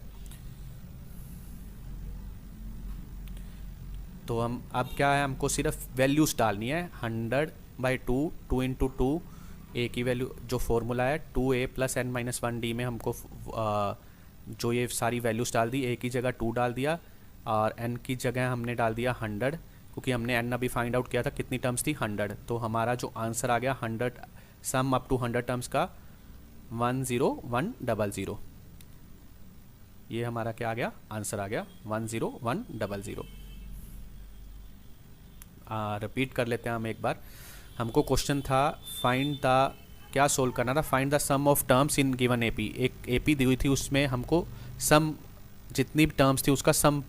तो हम अब क्या है, हमको सिर्फ वैल्यूज डालनी है, 100/2 2 इंटू 2 a की वैल्यू जो फॉर्मूला है 2a plus n minus 1d में हमको जो ये सारी वैल्यूज डाल दी, a की जगह 2 डाल दिया और n की जगह हमने डाल दिया 100, क्योंकि हमने n अभी फाइंड आउट किया था कितनी टर्म्स थी 100। तो हमारा जो आंसर आ गया 100 सम अप टू 100 टर्म्स का 10100। ये हमारा क्या आ गया, आंसर आ गया 10100। रिपीट कर लेते हैं हम एक बार। हमको क्वेश्चन था फाइंड द, क्या सोल्व करना था, find the sum of terms in given AP. एक एपी दी हुई थी, उसमें हमको सम जितनी भी टर्म्स थी उसका सम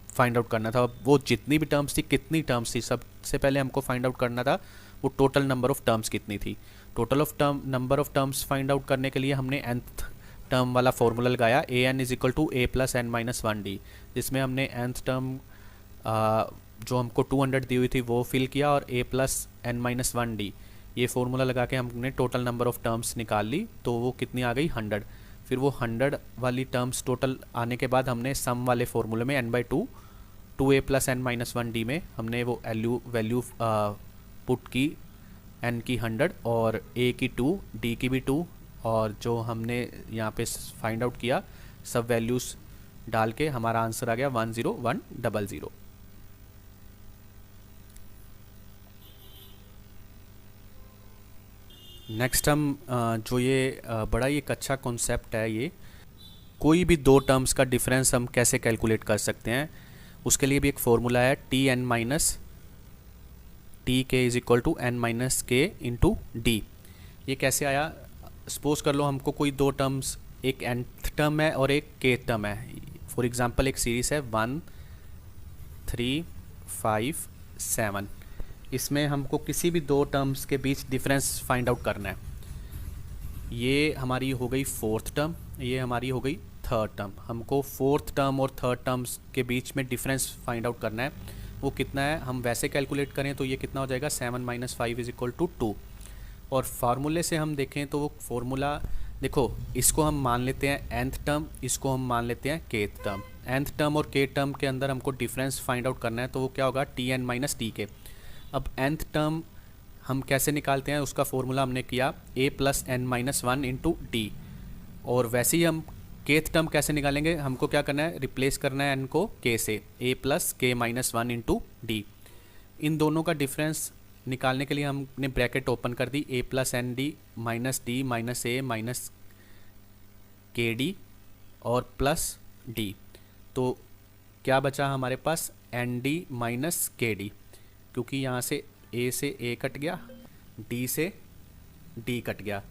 फाइंड आउट करना था। वो जितनी भी टर्म्स थी कितनी टर्म्स थी, सबसे पहले हमको फाइंड आउट करना था वो टोटल नंबर ऑफ टर्म्स कितनी थी। Total of term number of terms find out करने के लिए हमने nth टर्म वाला फॉर्मूला लगाया, an is equal to a plus n minus 1d, जिसमें हमने nth टर्म जो हमको 200 दी हुई थी वो फिल किया और a plus n minus 1d ये फॉर्मूला लगा के हमने टोटल नंबर ऑफ टर्म्स निकाल ली। तो वो कितनी आ गई 100। फिर वो 100 वाली टर्म्स टोटल आने के बाद हमने सम वाले फॉर्मूले में n/2 2a plus n minus 1d में हमने वो वैल्यू पुट की, n की 100 और a की 2, d की भी 2, और जो हमने यहाँ पे फाइंड आउट किया सब वैल्यूज़ डाल के हमारा आंसर आ गया 10100। नेक्स्ट हम जो ये बड़ा ही एक अच्छा कॉन्सेप्ट है, ये कोई भी दो टर्म्स का डिफरेंस हम कैसे कैलकुलेट कर सकते हैं, उसके लिए भी एक फॉर्मूला है tn minus T K is equal to n minus K into D. ये कैसे आया, सपोज कर लो हमको कोई दो टर्म्स, एक nth टर्म है और एक k टर्म है। फॉर एग्जांपल एक सीरीज़ है 1 3 5 7, इसमें हमको किसी भी दो टर्म्स के बीच डिफरेंस फाइंड आउट करना है। ये हमारी हो गई फोर्थ टर्म, ये हमारी हो गई थर्ड टर्म। हमको फोर्थ टर्म और थर्ड टर्म्स के बीच में डिफरेंस फाइंड आउट करना है। वो कितना है, हम वैसे कैलकुलेट करें तो ये कितना हो जाएगा 7 माइनस 5 इज इक्वल टू 2, और फार्मूले से हम देखें तो वो फार्मूला देखो, इसको हम मान लेते हैं nth टर्म, इसको हम मान लेते हैं kth टर्म। nth टर्म और k टर्म के अंदर हमको डिफरेंस फाइंड आउट करना है, तो वो क्या होगा, टी एन माइनस टी के। अब nth टर्म हम कैसे निकालते हैं, उसका फॉर्मूला हमने किया a plus N minus one into D. और वैसे ही हम kth टर्म कैसे निकालेंगे, हमको क्या करना है, रिप्लेस करना है n को k से, a प्लस के माइनस वन इंटू डी। इन दोनों का डिफरेंस निकालने के लिए हमने ब्रैकेट ओपन कर दी, a plus N D minus A minus K D और प्लस डी। तो क्या बचा हमारे पास, N D minus K D, क्योंकि यहाँ से ए कट गया, डी से डी कट गया,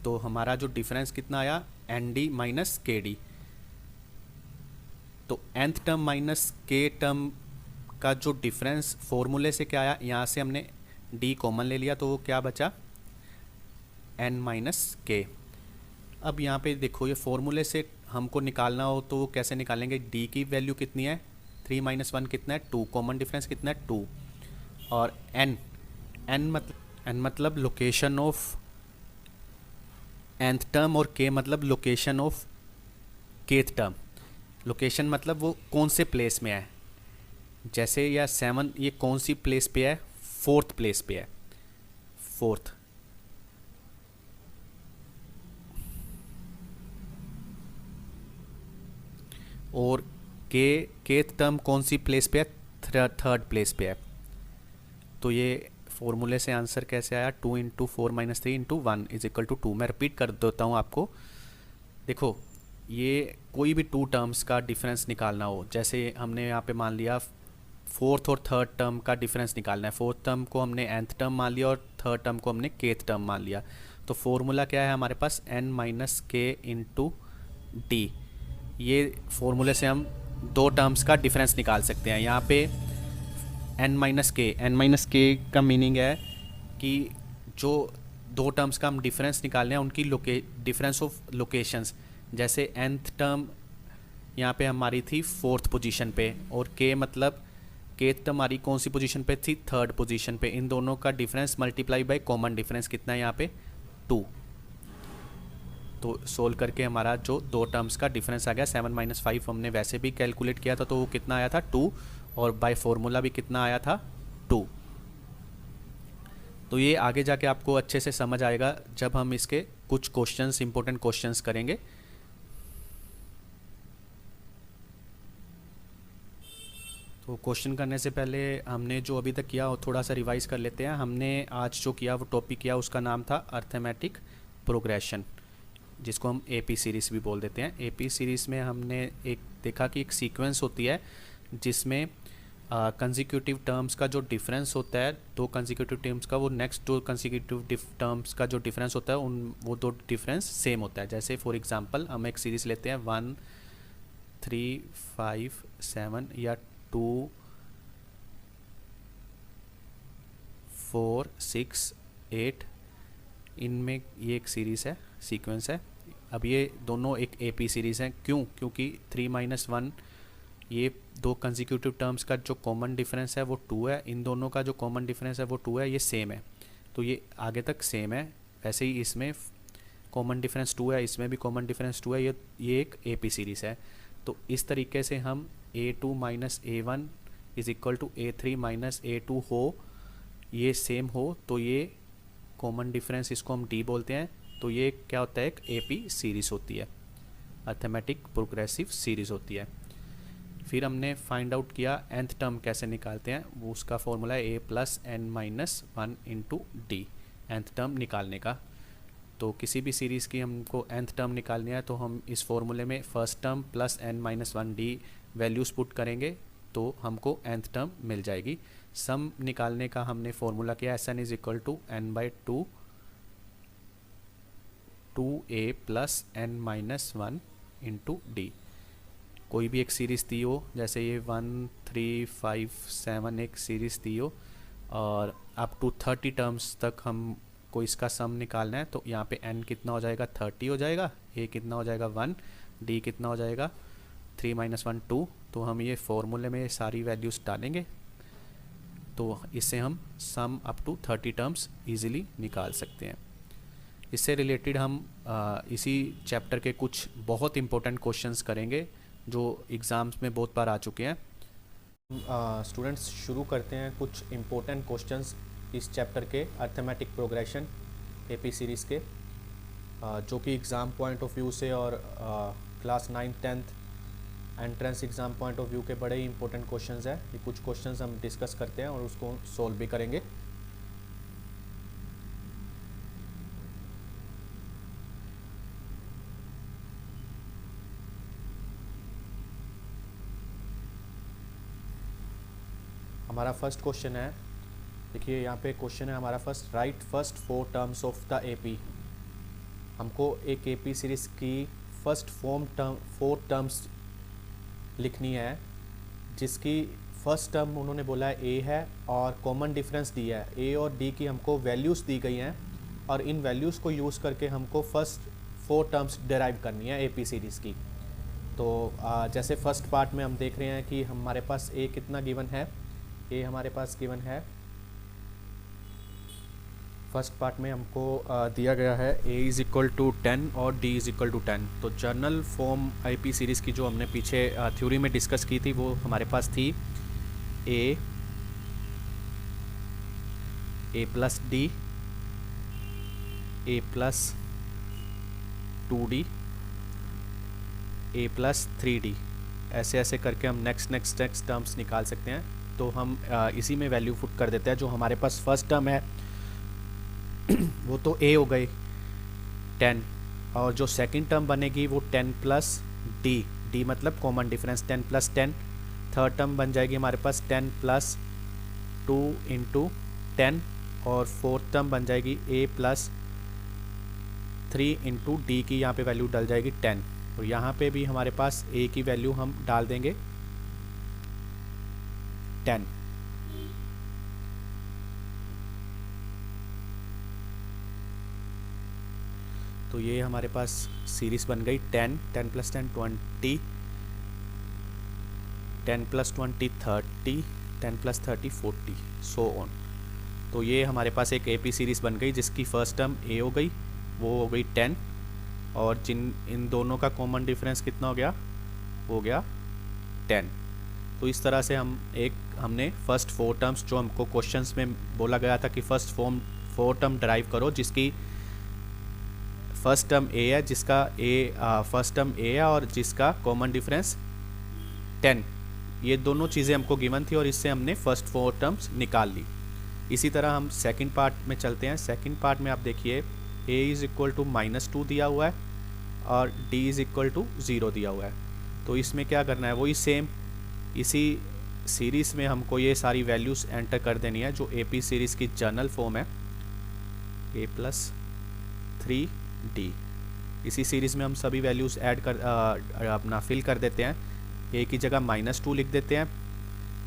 तो हमारा जो डिफरेंस कितना आया, N D minus K D. तो nth term minus K term का जो डिफरेंस फॉर्मूले से क्या आया, यहाँ से हमने d कॉमन ले लिया, तो वो क्या बचा, n माइनस के। अब यहाँ पे देखो, ये फॉर्मूले से हमको निकालना हो तो वो कैसे निकालेंगे, d की वैल्यू कितनी है, 3 माइनस वन कितना है, 2, कॉमन डिफरेंस कितना है, 2। और n मतलब लोकेशन ऑफ nth टर्म और k मतलब location of kth term. Location मतलब वो कौन से प्लेस में है, जैसे या 7 ये कौन सी प्लेस पे है, 4th प्लेस पे है, 4th। और kth टर्म कौन सी प्लेस पे है, 3rd प्लेस पे है। तो ये फॉर्मूले से आंसर कैसे आया, 2 into 4 minus 3 into 1 is equal to 2। मैं रिपीट कर देता हूँ आपको। देखो, ये कोई भी 2 टर्म्स का डिफरेंस निकालना हो, जैसे हमने यहाँ पे मान लिया 4th और 3rd टर्म का डिफरेंस निकालना है, 4th टर्म को हमने nth टर्म मान लिया और 3rd टर्म को हमने kth टर्म मान लिया। तो फॉर्मूला क्या है हमारे पास, n minus K into D. ये फॉर्मूले से हम 2 टर्म्स का डिफरेंस निकाल सकते हैं। यहाँ पे n माइनस के का मीनिंग है कि जो 2 टर्म्स का हम डिफरेंस निकालने हैं उनकी डिफरेंस ऑफ लोकेशंस। जैसे nth टर्म यहाँ पे हमारी थी 4th पोजीशन पे, और k मतलब kth टर्म हमारी कौन सी पोजीशन पे थी, 3rd पोजीशन पे। इन दोनों का difference multiply by common difference कितना है यहाँ पे, 2। तो सोल्व करके हमारा जो 2 टर्म्स का डिफरेंस आ गया 7 माइनस 5। हमने वैसे भी कैलकुलेट किया था तो वो कितना आया था, 2, और बाय फॉर्मूला भी कितना आया था, 2। तो ये आगे जाके आपको अच्छे से समझ आएगा जब हम इसके कुछ क्वेश्चंस, इंपॉर्टेंट क्वेश्चंस करेंगे। तो क्वेश्चन करने से पहले हमने जो अभी तक किया वो थोड़ा सा रिवाइज कर लेते हैं। हमने आज जो किया वो टॉपिक किया, उसका नाम था अर्थमेटिक प्रोग्रेशन, जिसको हम एपी सीरीज़ भी बोल देते हैं। एपी सीरीज़ में हमने एक देखा कि एक सीक्वेंस होती है जिसमें कंसेक्यूटिव टर्म्स का जो डिफरेंस होता है, 2 कंसेक्यूटिव टर्म्स का, वो नेक्स्ट 2 कंसेक्यूटिव टर्म्स का जो डिफरेंस होता है वो 2 डिफरेंस सेम होता है। जैसे फॉर एग्जांपल हम एक सीरीज़ लेते हैं 1 3 5 7 या 2 4 6 8, इनमें ये एक सीरीज़ है, सीक्वेंस है। अब ये दोनों एक एपी सीरीज़ हैं, क्योंकि 3 माइनस 1 ये 2 कंसेक्यूटिव टर्म्स का जो कॉमन डिफरेंस है वो 2 है, इन दोनों का जो कॉमन डिफरेंस है वो 2 है, ये सेम है, तो ये आगे तक सेम है। वैसे ही इसमें कॉमन डिफरेंस 2 है, इसमें भी कॉमन डिफरेंस 2 है, ये एक एपी सीरीज़ है। तो इस तरीके से हम a2 minus a1 is equal to a3 minus a2 हो, ये सेम हो, तो ये कॉमन डिफरेंस, इसको हम d बोलते हैं। तो ये क्या होता है, एक एपी सीरीज़ होती है, अर्थमेटिक प्रोग्रेसिव सीरीज़ होती है। फिर हमने फाइंड आउट किया nth टर्म कैसे निकालते हैं, वो उसका फॉर्मूला है a plus N minus one into D, nth term निकालने का। तो किसी भी सीरीज़ की हमको nth टर्म निकालनी है तो हम इस फॉर्मूले में first term plus n minus one D values put करेंगे तो हमको nth टर्म मिल जाएगी। सम निकालने का हमने फॉर्मूला किया Sn is equal to n by 2 a plus N minus one into D. कोई भी एक सीरीज़ दी हो, जैसे ये 1 3 5 7 एक सीरीज़ दी हो और अप टू 30 टर्म्स तक हम को इसका सम निकालना है, तो यहाँ पे n कितना हो जाएगा, 30 हो जाएगा, a कितना हो जाएगा 1, d कितना हो जाएगा 3 माइनस 1 2। तो हम ये फॉर्मूले में सारी वैल्यूज़ डालेंगे तो इससे हम sum up to 30 terms easily निकाल सकते हैं। इससे रिलेटेड हम इसी चैप्टर के कुछ बहुत इंपॉर्टेंट क्वेश्चंस करेंगे जो एग्ज़ाम्स में बहुत बार आ चुके हैं। स्टूडेंट्स शुरू करते हैं कुछ इंपॉर्टेंट क्वेश्चंस इस चैप्टर के अर्थमेटिक प्रोग्रेशन एपी सीरीज़ के, जो कि एग्ज़ाम पॉइंट ऑफ व्यू से और class 9th-10th entrance exam point of view के बड़े ही इंपॉर्टेंट क्वेश्चंस हैं। ये कुछ क्वेश्चंस हम डिस्कस करते हैं और उसको सॉल्व भी करेंगे। हमारा फर्स्ट क्वेश्चन है, देखिए यहाँ पे क्वेश्चन है हमारा first, right first 4 terms of the AP. हमको एक एपी सीरीज़ की फर्स्ट 4 टर्म्स लिखनी है, जिसकी फर्स्ट टर्म उन्होंने बोला है ए है और कॉमन डिफरेंस दिया है। ए और डी की हमको वैल्यूज़ दी गई हैं और इन वैल्यूज़ को यूज़ करके हमको फर्स्ट 4 टर्म्स डिराइव करनी है एपी सीरीज़ की। तो जैसे फर्स्ट पार्ट में हम देख रहे हैं कि हमारे पास ए कितना गिवन है, ए हमारे पास गिवन है फर्स्ट पार्ट में हमको दिया गया है a इज़ इक्वल टू 10 और d इज़ इक्वल टू 10। तो जर्नल फॉर्म आईपी सीरीज़ की जो हमने पीछे थ्योरी में डिस्कस की थी वो हमारे पास थी a plus D, a plus 2d, a plus 3d, ऐसे ऐसे करके हम नेक्स्ट टर्म्स निकाल सकते हैं। तो हम इसी में वैल्यू पुट कर देते हैं। जो हमारे पास फर्स्ट टर्म है वो तो a हो गई 10, और जो सेकंड टर्म बनेगी वो 10 प्लस d मतलब common difference 10 plus 10। Third term बन जाएगी हमारे पास 10 प्लस 2 इंटू 10, और फोर्थ टर्म बन जाएगी a प्लस 3 इंटू डी की यहाँ पे वैल्यू डल जाएगी 10, और यहाँ पे भी हमारे पास a की वैल्यू हम डाल देंगे 10। तो ये हमारे पास सीरीज़ बन गई 10 plus 10 20, 10 plus 20 30, 10 plus 30 40, so on. तो ये हमारे पास एक एपी सीरीज़ बन गई जिसकी फर्स्ट टर्म ए हो गई, वो हो गई 10, और इन दोनों का कॉमन डिफरेंस कितना हो गया, हो गया 10। तो इस तरह से हमने फर्स्ट 4 टर्म्स, जो हमको क्वेश्चंस में बोला गया था कि फर्स्ट 4 टर्म ड्राइव करो जिसकी फर्स्ट टर्म ए है, जिसका फर्स्ट टर्म ए है और जिसका कॉमन डिफरेंस 10, ये दोनों चीज़ें हमको गिवन थी और इससे हमने फर्स्ट 4 टर्म्स निकाल ली। इसी तरह हम सेकंड पार्ट में चलते हैं। सेकंड पार्ट में आप देखिए a इज़ इक्वल टू -2 दिया हुआ है और d इज़ इक्वल टू 0 दिया हुआ है। तो इसमें क्या करना है, वही सेम इसी सीरीज़ में हमको ये सारी वैल्यूज़ एंटर कर देनी है जो एपी सीरीज़ की जर्नल फॉर्म है, a प्लस 3d। इसी सीरीज़ में हम सभी वैल्यूज़ ऐड कर अपना फिल कर देते हैं। a की जगह -2 लिख देते हैं,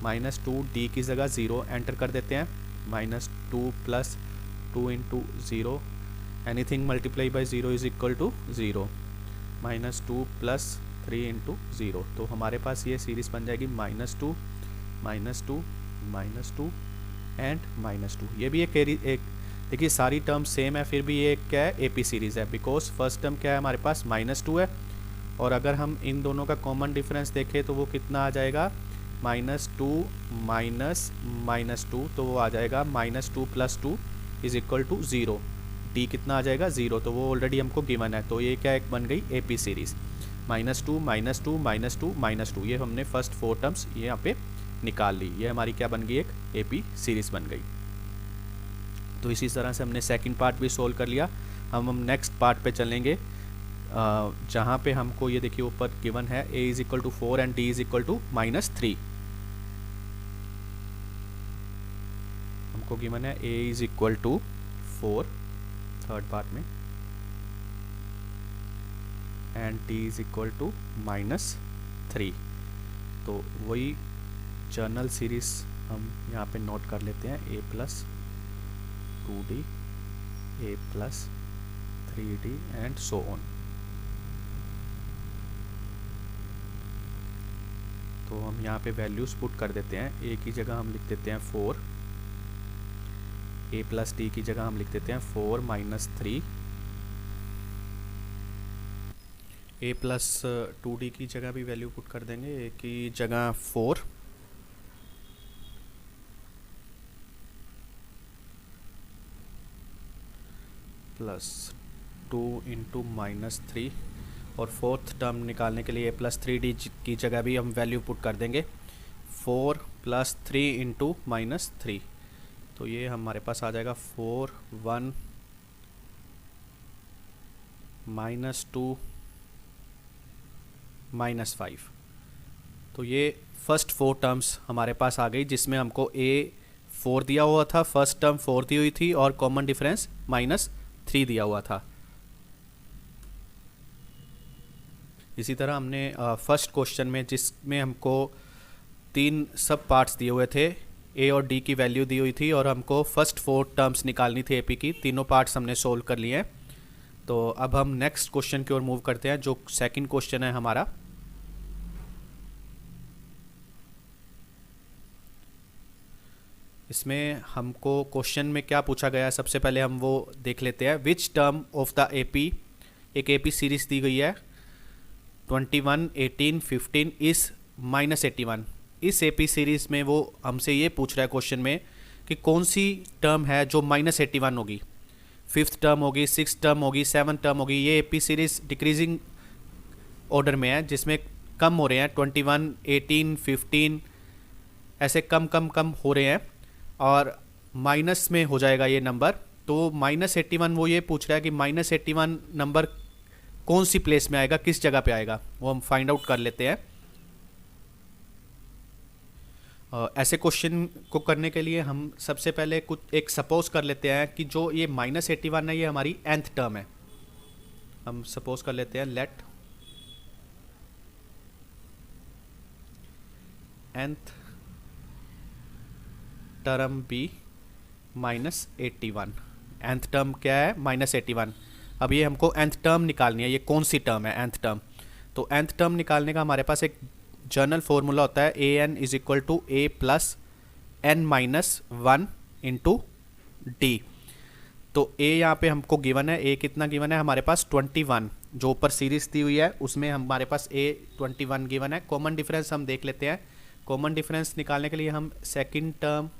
-2, d की जगह 0 एंटर कर देते हैं, -2 plus 2 into 0, anything multiply by 0 is equal to 0, -2 plus 3 into 0। तो हमारे पास ये सीरीज़ बन जाएगी -2 -2 -2 एंड -2। ये भी एक देखिए सारी टर्म सेम है, फिर भी ये क्या है, एपी सीरीज़ है, बिकॉज फर्स्ट टर्म क्या है हमारे पास -2 है, और अगर हम इन दोनों का कॉमन डिफरेंस देखें तो वो कितना आ जाएगा, -2 -2, तो वो आ जाएगा -2 plus 2 is equal to 0, D कितना आ जाएगा 0, तो वो ऑलरेडी हमको गिवन है। तो ये क्या एक बन गई एपी सीरीज़, -2 -2 -2 -2, ये हमने फर्स्ट 4 टर्म्स यहाँ पे निकाल ली। ये हमारी क्या बन गई, एक एपी सीरीज़ बन गई। तो इसी तरह से हमने सेकंड पार्ट भी सोल्व कर लिया। हम नेक्स्ट पार्ट पे चलेंगे, जहाँ पे हमको ये देखिए ऊपर गिवन है a is equal to 4 and d is equal to -3। हमको गिवन है a is equal to 4 third part में and d is equal to -3। तो वही जर्नल सीरीज़ हम यहाँ पे नोट कर लेते हैं, a plus 2d, a plus 3d and so on. तो हम यहाँ पे वैल्यूज पुट कर देते हैं। a की जगह हम लिख देते हैं 4, a प्लस d की जगह हम लिख देते हैं 4 -3 ए प्लस 2d की जगह भी वैल्यू पुट कर देंगे, ए की जगह 4 प्लस 2 इंटू -3, और फोर्थ टर्म निकालने के लिए ए प्लस 3d की जगह भी हम वैल्यू पुट कर देंगे 4 प्लस 3 इंटू -3। तो ये हमारे पास आ जाएगा 4 1 -2 -5। तो ये फर्स्ट 4 टर्म्स हमारे पास आ गई, जिसमें हमको ए 4 दिया हुआ था, फर्स्ट टर्म 4 दी हुई थी और कॉमन डिफरेंस -3 दिया हुआ था। इसी तरह हमने फर्स्ट क्वेश्चन में, जिसमें हमको 3 सब पार्ट्स दिए हुए थे, ए और डी की वैल्यू दी हुई थी और हमको फर्स्ट 4 टर्म्स निकालनी थी एपी की, तीनों पार्ट्स हमने सोल्व कर लिए हैं। तो अब हम नेक्स्ट क्वेश्चन की ओर मूव करते हैं, जो सेकंड क्वेश्चन है हमारा। इसमें हमको क्वेश्चन में क्या पूछा गया है, सबसे पहले हम वो देख लेते हैं। Which term of the AP, एक एपी सीरीज दी गई है 21 18 15 इस -81। इस एपी सीरीज में वो हमसे ये पूछ रहा है क्वेश्चन में कि कौन सी टर्म है जो -81 होगी, फिफ्थ टर्म होगी, सिक्स टर्म होगी, सेवन टर्म होगी। ये एपी सीरीज डिक्रीजिंग ऑर्डर में है, जिसमें कम हो रहे हैं 21 18 15 ऐसे कम कम कम हो रहे हैं और माइनस में हो जाएगा ये नंबर। तो -81 वो ये पूछ रहा है कि -81 नंबर कौन सी प्लेस में आएगा, किस जगह पे आएगा, वो हम फाइंड आउट कर लेते हैं। ऐसे क्वेश्चन को करने के लिए हम सबसे पहले कुछ एक सपोज कर लेते हैं कि जो ये -81 है ये हमारी nth टर्म है। हम सपोज कर लेते हैं let nth term be -81। nth term क्या है, -81। अब ये हमको nth टर्म निकालनी है, ये कौन सी टर्म है nth टर्म। तो nth टर्म निकालने का हमारे पास एक जनरल फॉर्मूला होता है, a n is equal to a plus n -1 into D. तो ए यहाँ पे हमको गिवन है, ए कितना गिवन है हमारे पास 21, जो ऊपर सीरीज दी हुई है उसमें हमारे पास ए 21 गिवन है। कॉमन डिफरेंस हम देख लेते हैं। कॉमन डिफरेंस निकालने के लिए हम second term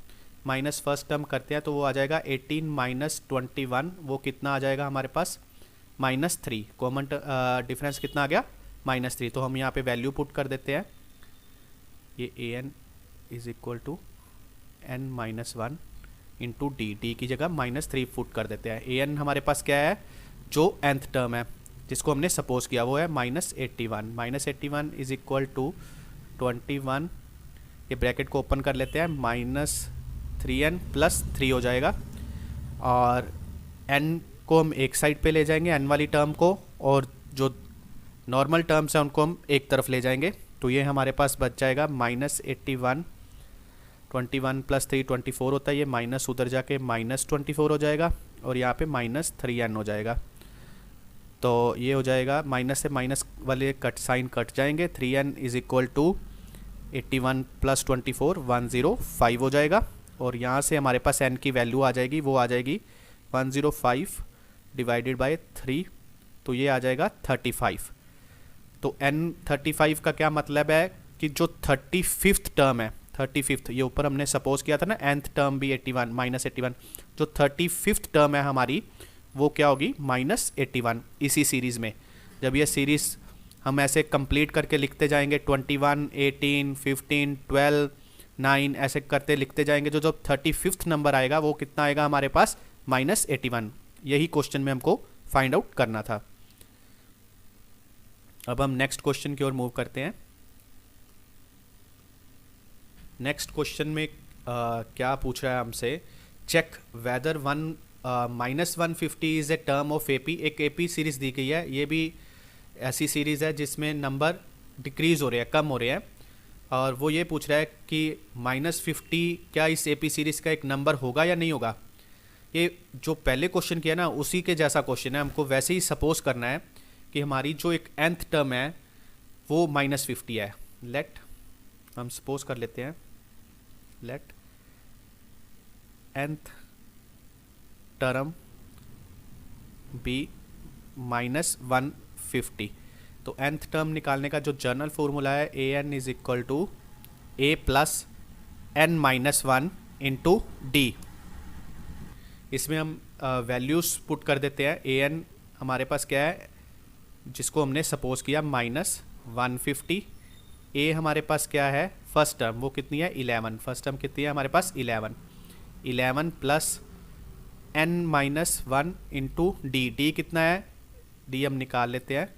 minus first term करते हैं, तो वो आ जाएगा 18 - 21, वो कितना आ जाएगा हमारे पास -3। कॉमन डिफरेंस कितना आ गया -3। तो हम यहाँ पे वैल्यू पुट कर देते हैं, ये a n is equal to n-1 into D, d की जगह -3 पुट कर देते हैं। ए एन हमारे पास क्या है, जो nth टर्म है जिसको हमने सपोज किया वो है -81। -81 इज इक्वल टू 21, ये ब्रैकेट को ओपन कर लेते हैं, -3n + 3 हो जाएगा। और n को हम एक साइड पे ले जाएंगे, n वाली टर्म को, और जो नॉर्मल टर्म्स हैं उनको हम एक तरफ ले जाएंगे। तो ये हमारे पास बच जाएगा -81, 21 + 3 24 होता है, ये माइनस उधर जाके -24 हो जाएगा और यहाँ पे -3n हो जाएगा। तो ये हो जाएगा, माइनस से माइनस वाले कट साइन कट जाएंगे, 3n इज इक्वल टू 81 + 24 105 हो जाएगा। और यहाँ से हमारे पास n की वैल्यू आ जाएगी, वो आ जाएगी 105 डिवाइडेड बाय 3, तो ये आ जाएगा 35। तो n 35 का क्या मतलब है कि जो 35th टर्म है, 35th, ये ऊपर हमने सपोज किया था ना nth टर्म भी 81 -81, जो 35th टर्म है हमारी वो क्या होगी -81। इसी सीरीज़ में जब ये सीरीज़ हम ऐसे कंप्लीट करके लिखते जाएंगे 21 18 15 12 9 ऐसे करते लिखते जाएंगे, जो 35th नंबर आएगा वो कितना आएगा हमारे पास -81। यही क्वेश्चन में हमको फाइंड आउट करना था। अब हम नेक्स्ट क्वेश्चन की ओर मूव करते हैं। नेक्स्ट क्वेश्चन में क्या पूछ रहा है हमसे, check whether -150 is a term of AP. एक एपी सीरीज़ दी गई है, ये भी ऐसी सीरीज़ है जिसमें नंबर डिक्रीज़ हो रहे हैं, कम हो रहे हैं, और वो ये पूछ रहा है कि -50 क्या इस एपी सीरीज़ का एक नंबर होगा या नहीं होगा। ये जो पहले क्वेश्चन किया ना उसी के जैसा क्वेश्चन है, हमको वैसे ही सपोज करना है कि हमारी जो एक nth टर्म है वो -50 है। लेट हम सपोज कर लेते हैं, लेट nth टर्म बी -150। तो nth टर्म निकालने का जो जनरल फॉर्मूला है a n is equal to a plus N minus one into d. इसमें हम वैल्यूज़ पुट कर देते हैं। ए एन हमारे पास क्या है, जिसको हमने सपोज किया -150। ए हमारे पास क्या है, फर्स्ट टर्म, वो कितनी है 11। फर्स्ट टर्म कितनी है हमारे पास 11 plus N minus one into D. D कितना है, डी हम निकाल लेते हैं।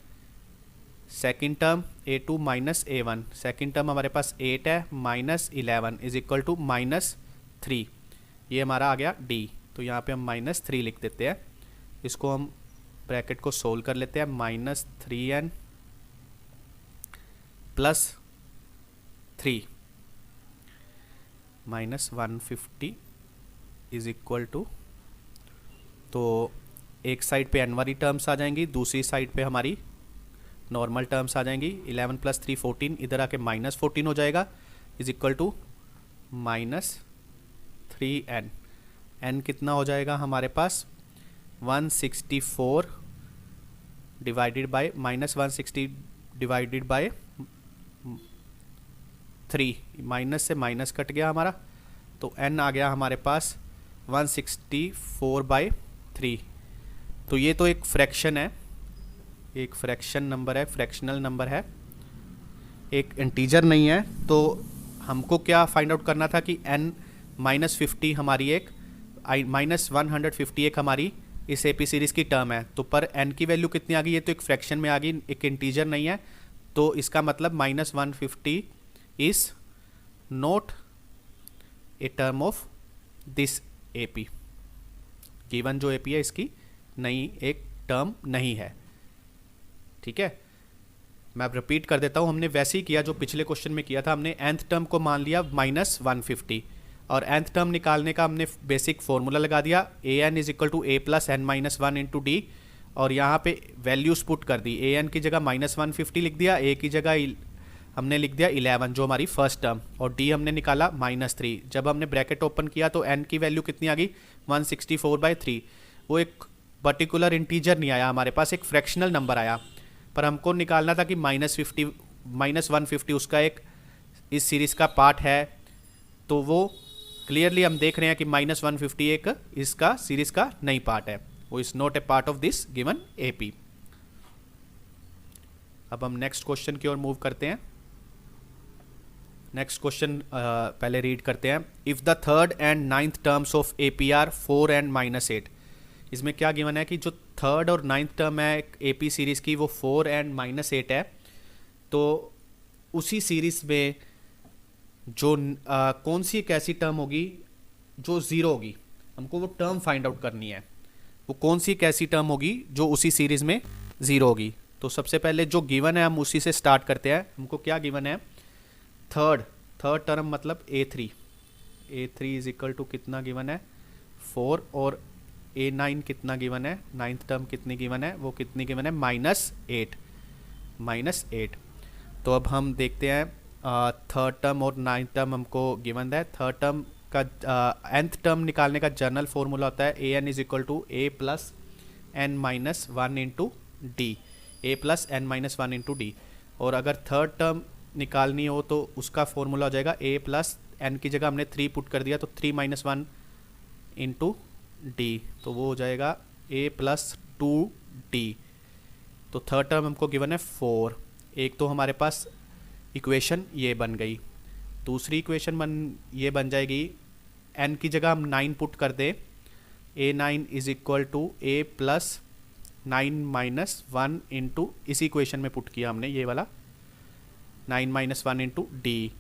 Second term A2 minus A1, second term हमारे पास 8 है -11 इज इक्वल टू -3। ये हमारा आ गया डी। तो यहाँ पे हम -3 लिख देते हैं। इसको हम ब्रैकेट को सोल्व कर लेते हैं। -3n plus 3 -150 is equal to, तो एक साइड पे n वाली टर्म्स आ जाएंगी, दूसरी साइड पे हमारी नॉर्मल टर्म्स आ जाएंगी। 11 प्लस 3 14, इधर आके -14 हो जाएगा is equal to -3n। n कितना हो जाएगा हमारे पास 164 divided by -160 divided by 3, minus से माइनस कट गया हमारा, तो n आ गया हमारे पास 164/3। तो ये तो एक फ्रैक्शन है, एक फ्रैक्शन नंबर है, फ्रैक्शनल नंबर है, एक इंटीजर नहीं है। तो हमको क्या फाइंड आउट करना था कि n -50 हमारी एक -151 हमारी इस एपी सीरीज़ की टर्म है। तो पर n की वैल्यू कितनी आ गई, ये तो एक फ्रैक्शन में आ गई, एक इंटीजर नहीं है। तो इसका मतलब -150 is not a term of this AP. Given जो एपी है इसकी नई एक टर्म नहीं है। ठीक है, मैं अब रिपीट कर देता हूँ। हमने वैसे ही किया जो पिछले क्वेश्चन में किया था। हमने nth टर्म को मान लिया -150 और nth टर्म निकालने का हमने बेसिक फॉर्मूला लगा दिया, a n is equal to a plus N minus one into D, और यहाँ पे वैल्यूज पुट कर दी। ए एन की जगह -150 लिख दिया, ए की जगह हमने लिख दिया 11 जो हमारी फर्स्ट टर्म, और डी हमने निकाला -3। जब हमने ब्रैकेट ओपन किया तो n की वैल्यू कितनी आ गई 164/3। वो एक पर्टिकुलर इंटीजर नहीं आया हमारे पास, एक फ्रैक्शनल नंबर आया। पर हमको निकालना था कि -150 उसका एक इस सीरीज़ का पार्ट है। तो वो क्लियरली हम देख रहे हैं कि -150 एक इसका सीरीज़ का नहीं पार्ट है, वो is not a part of this given AP. अब हम नेक्स्ट क्वेश्चन की ओर मूव करते हैं। नेक्स्ट क्वेश्चन पहले रीड करते हैं। If the third and ninth terms of AP are 4 and -8। इसमें क्या गिवन है कि जो थर्ड और नाइन्थ टर्म है एपी सीरीज़ की वो 4 and -8 है। तो उसी सीरीज़ में जो कौन सी एक ऐसी टर्म होगी जो ज़ीरो होगी, हमको वो टर्म फाइंड आउट करनी है। वो कौन सी एक ऐसी टर्म होगी जो उसी सीरीज़ में ज़ीरो होगी। तो सबसे पहले जो गिवन है हम उसी से स्टार्ट करते हैं। हमको क्या गिवन है, थर्ड टर्म मतलब A3 इज इक्वल टू कितना गिवन है 4, और A9 कितना गिवन है, नाइन्थ टर्म कितनी गिवन है, वो कितनी गिवन है -8। तो अब हम देखते हैं थर्ड टर्म और नाइन्थ टर्म हमको गिवन है। थर्ड टर्म का nth टर्म निकालने का जनरल फॉर्मूला होता है an is equal to a plus n minus one into D, A plus N minus one into D. और अगर थर्ड टर्म निकालनी हो तो उसका फॉर्मूला हो जाएगा a प्लस एन की जगह हमने 3 पुट कर दिया, तो 3 - 1 इंटू डी, तो वो हो जाएगा a प्लस 2d। तो थर्ड टर्म हमको गिवन है 4। एक तो हमारे पास इक्वेशन ये बन गई, दूसरी इक्वेशन ये बन जाएगी, n की जगह हम 9 पुट कर दें, a9 is equal to a plus 9 - 1 into, इसी इक्वेशन में पुट किया हमने ये वाला 9 - 1 इंटू डी।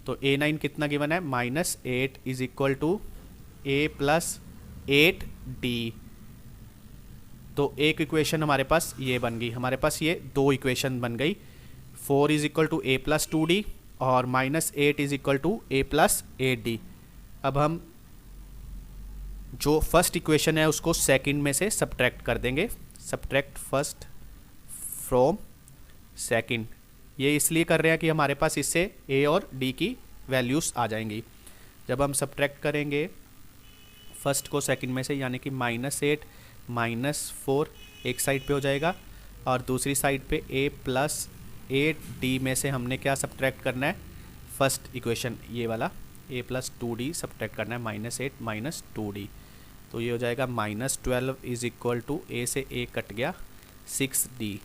तो a9 कितना गिवन है -8 is equal to a plus 8d। तो एक इक्वेशन हमारे पास ये बन गई, हमारे पास ये दो इक्वेशन बन गई। 4 is equal to a plus 2d और -8 is equal to a plus 8d। अब हम जो फर्स्ट इक्वेशन है उसको सेकंड में से सब्ट्रैक्ट कर देंगे, सब्ट्रैक्ट फर्स्ट फ्रॉम सेकंड। ये इसलिए कर रहे हैं कि हमारे पास इससे a और d की वैल्यूज़ आ जाएंगी। जब हम सब्ट्रैक्ट करेंगे फर्स्ट को सेकंड में से, यानी कि -8 -4 एक साइड पे हो जाएगा, और दूसरी साइड पे a प्लस 8d में से हमने क्या सब्ट्रैक्ट करना है, फर्स्ट इक्वेशन ये वाला a प्लस 2d सब्ट्रैक्ट करना है, -8 माइनस 2d। तो ये हो जाएगा -12 इज इक्वल टू a से a कट गया 6d।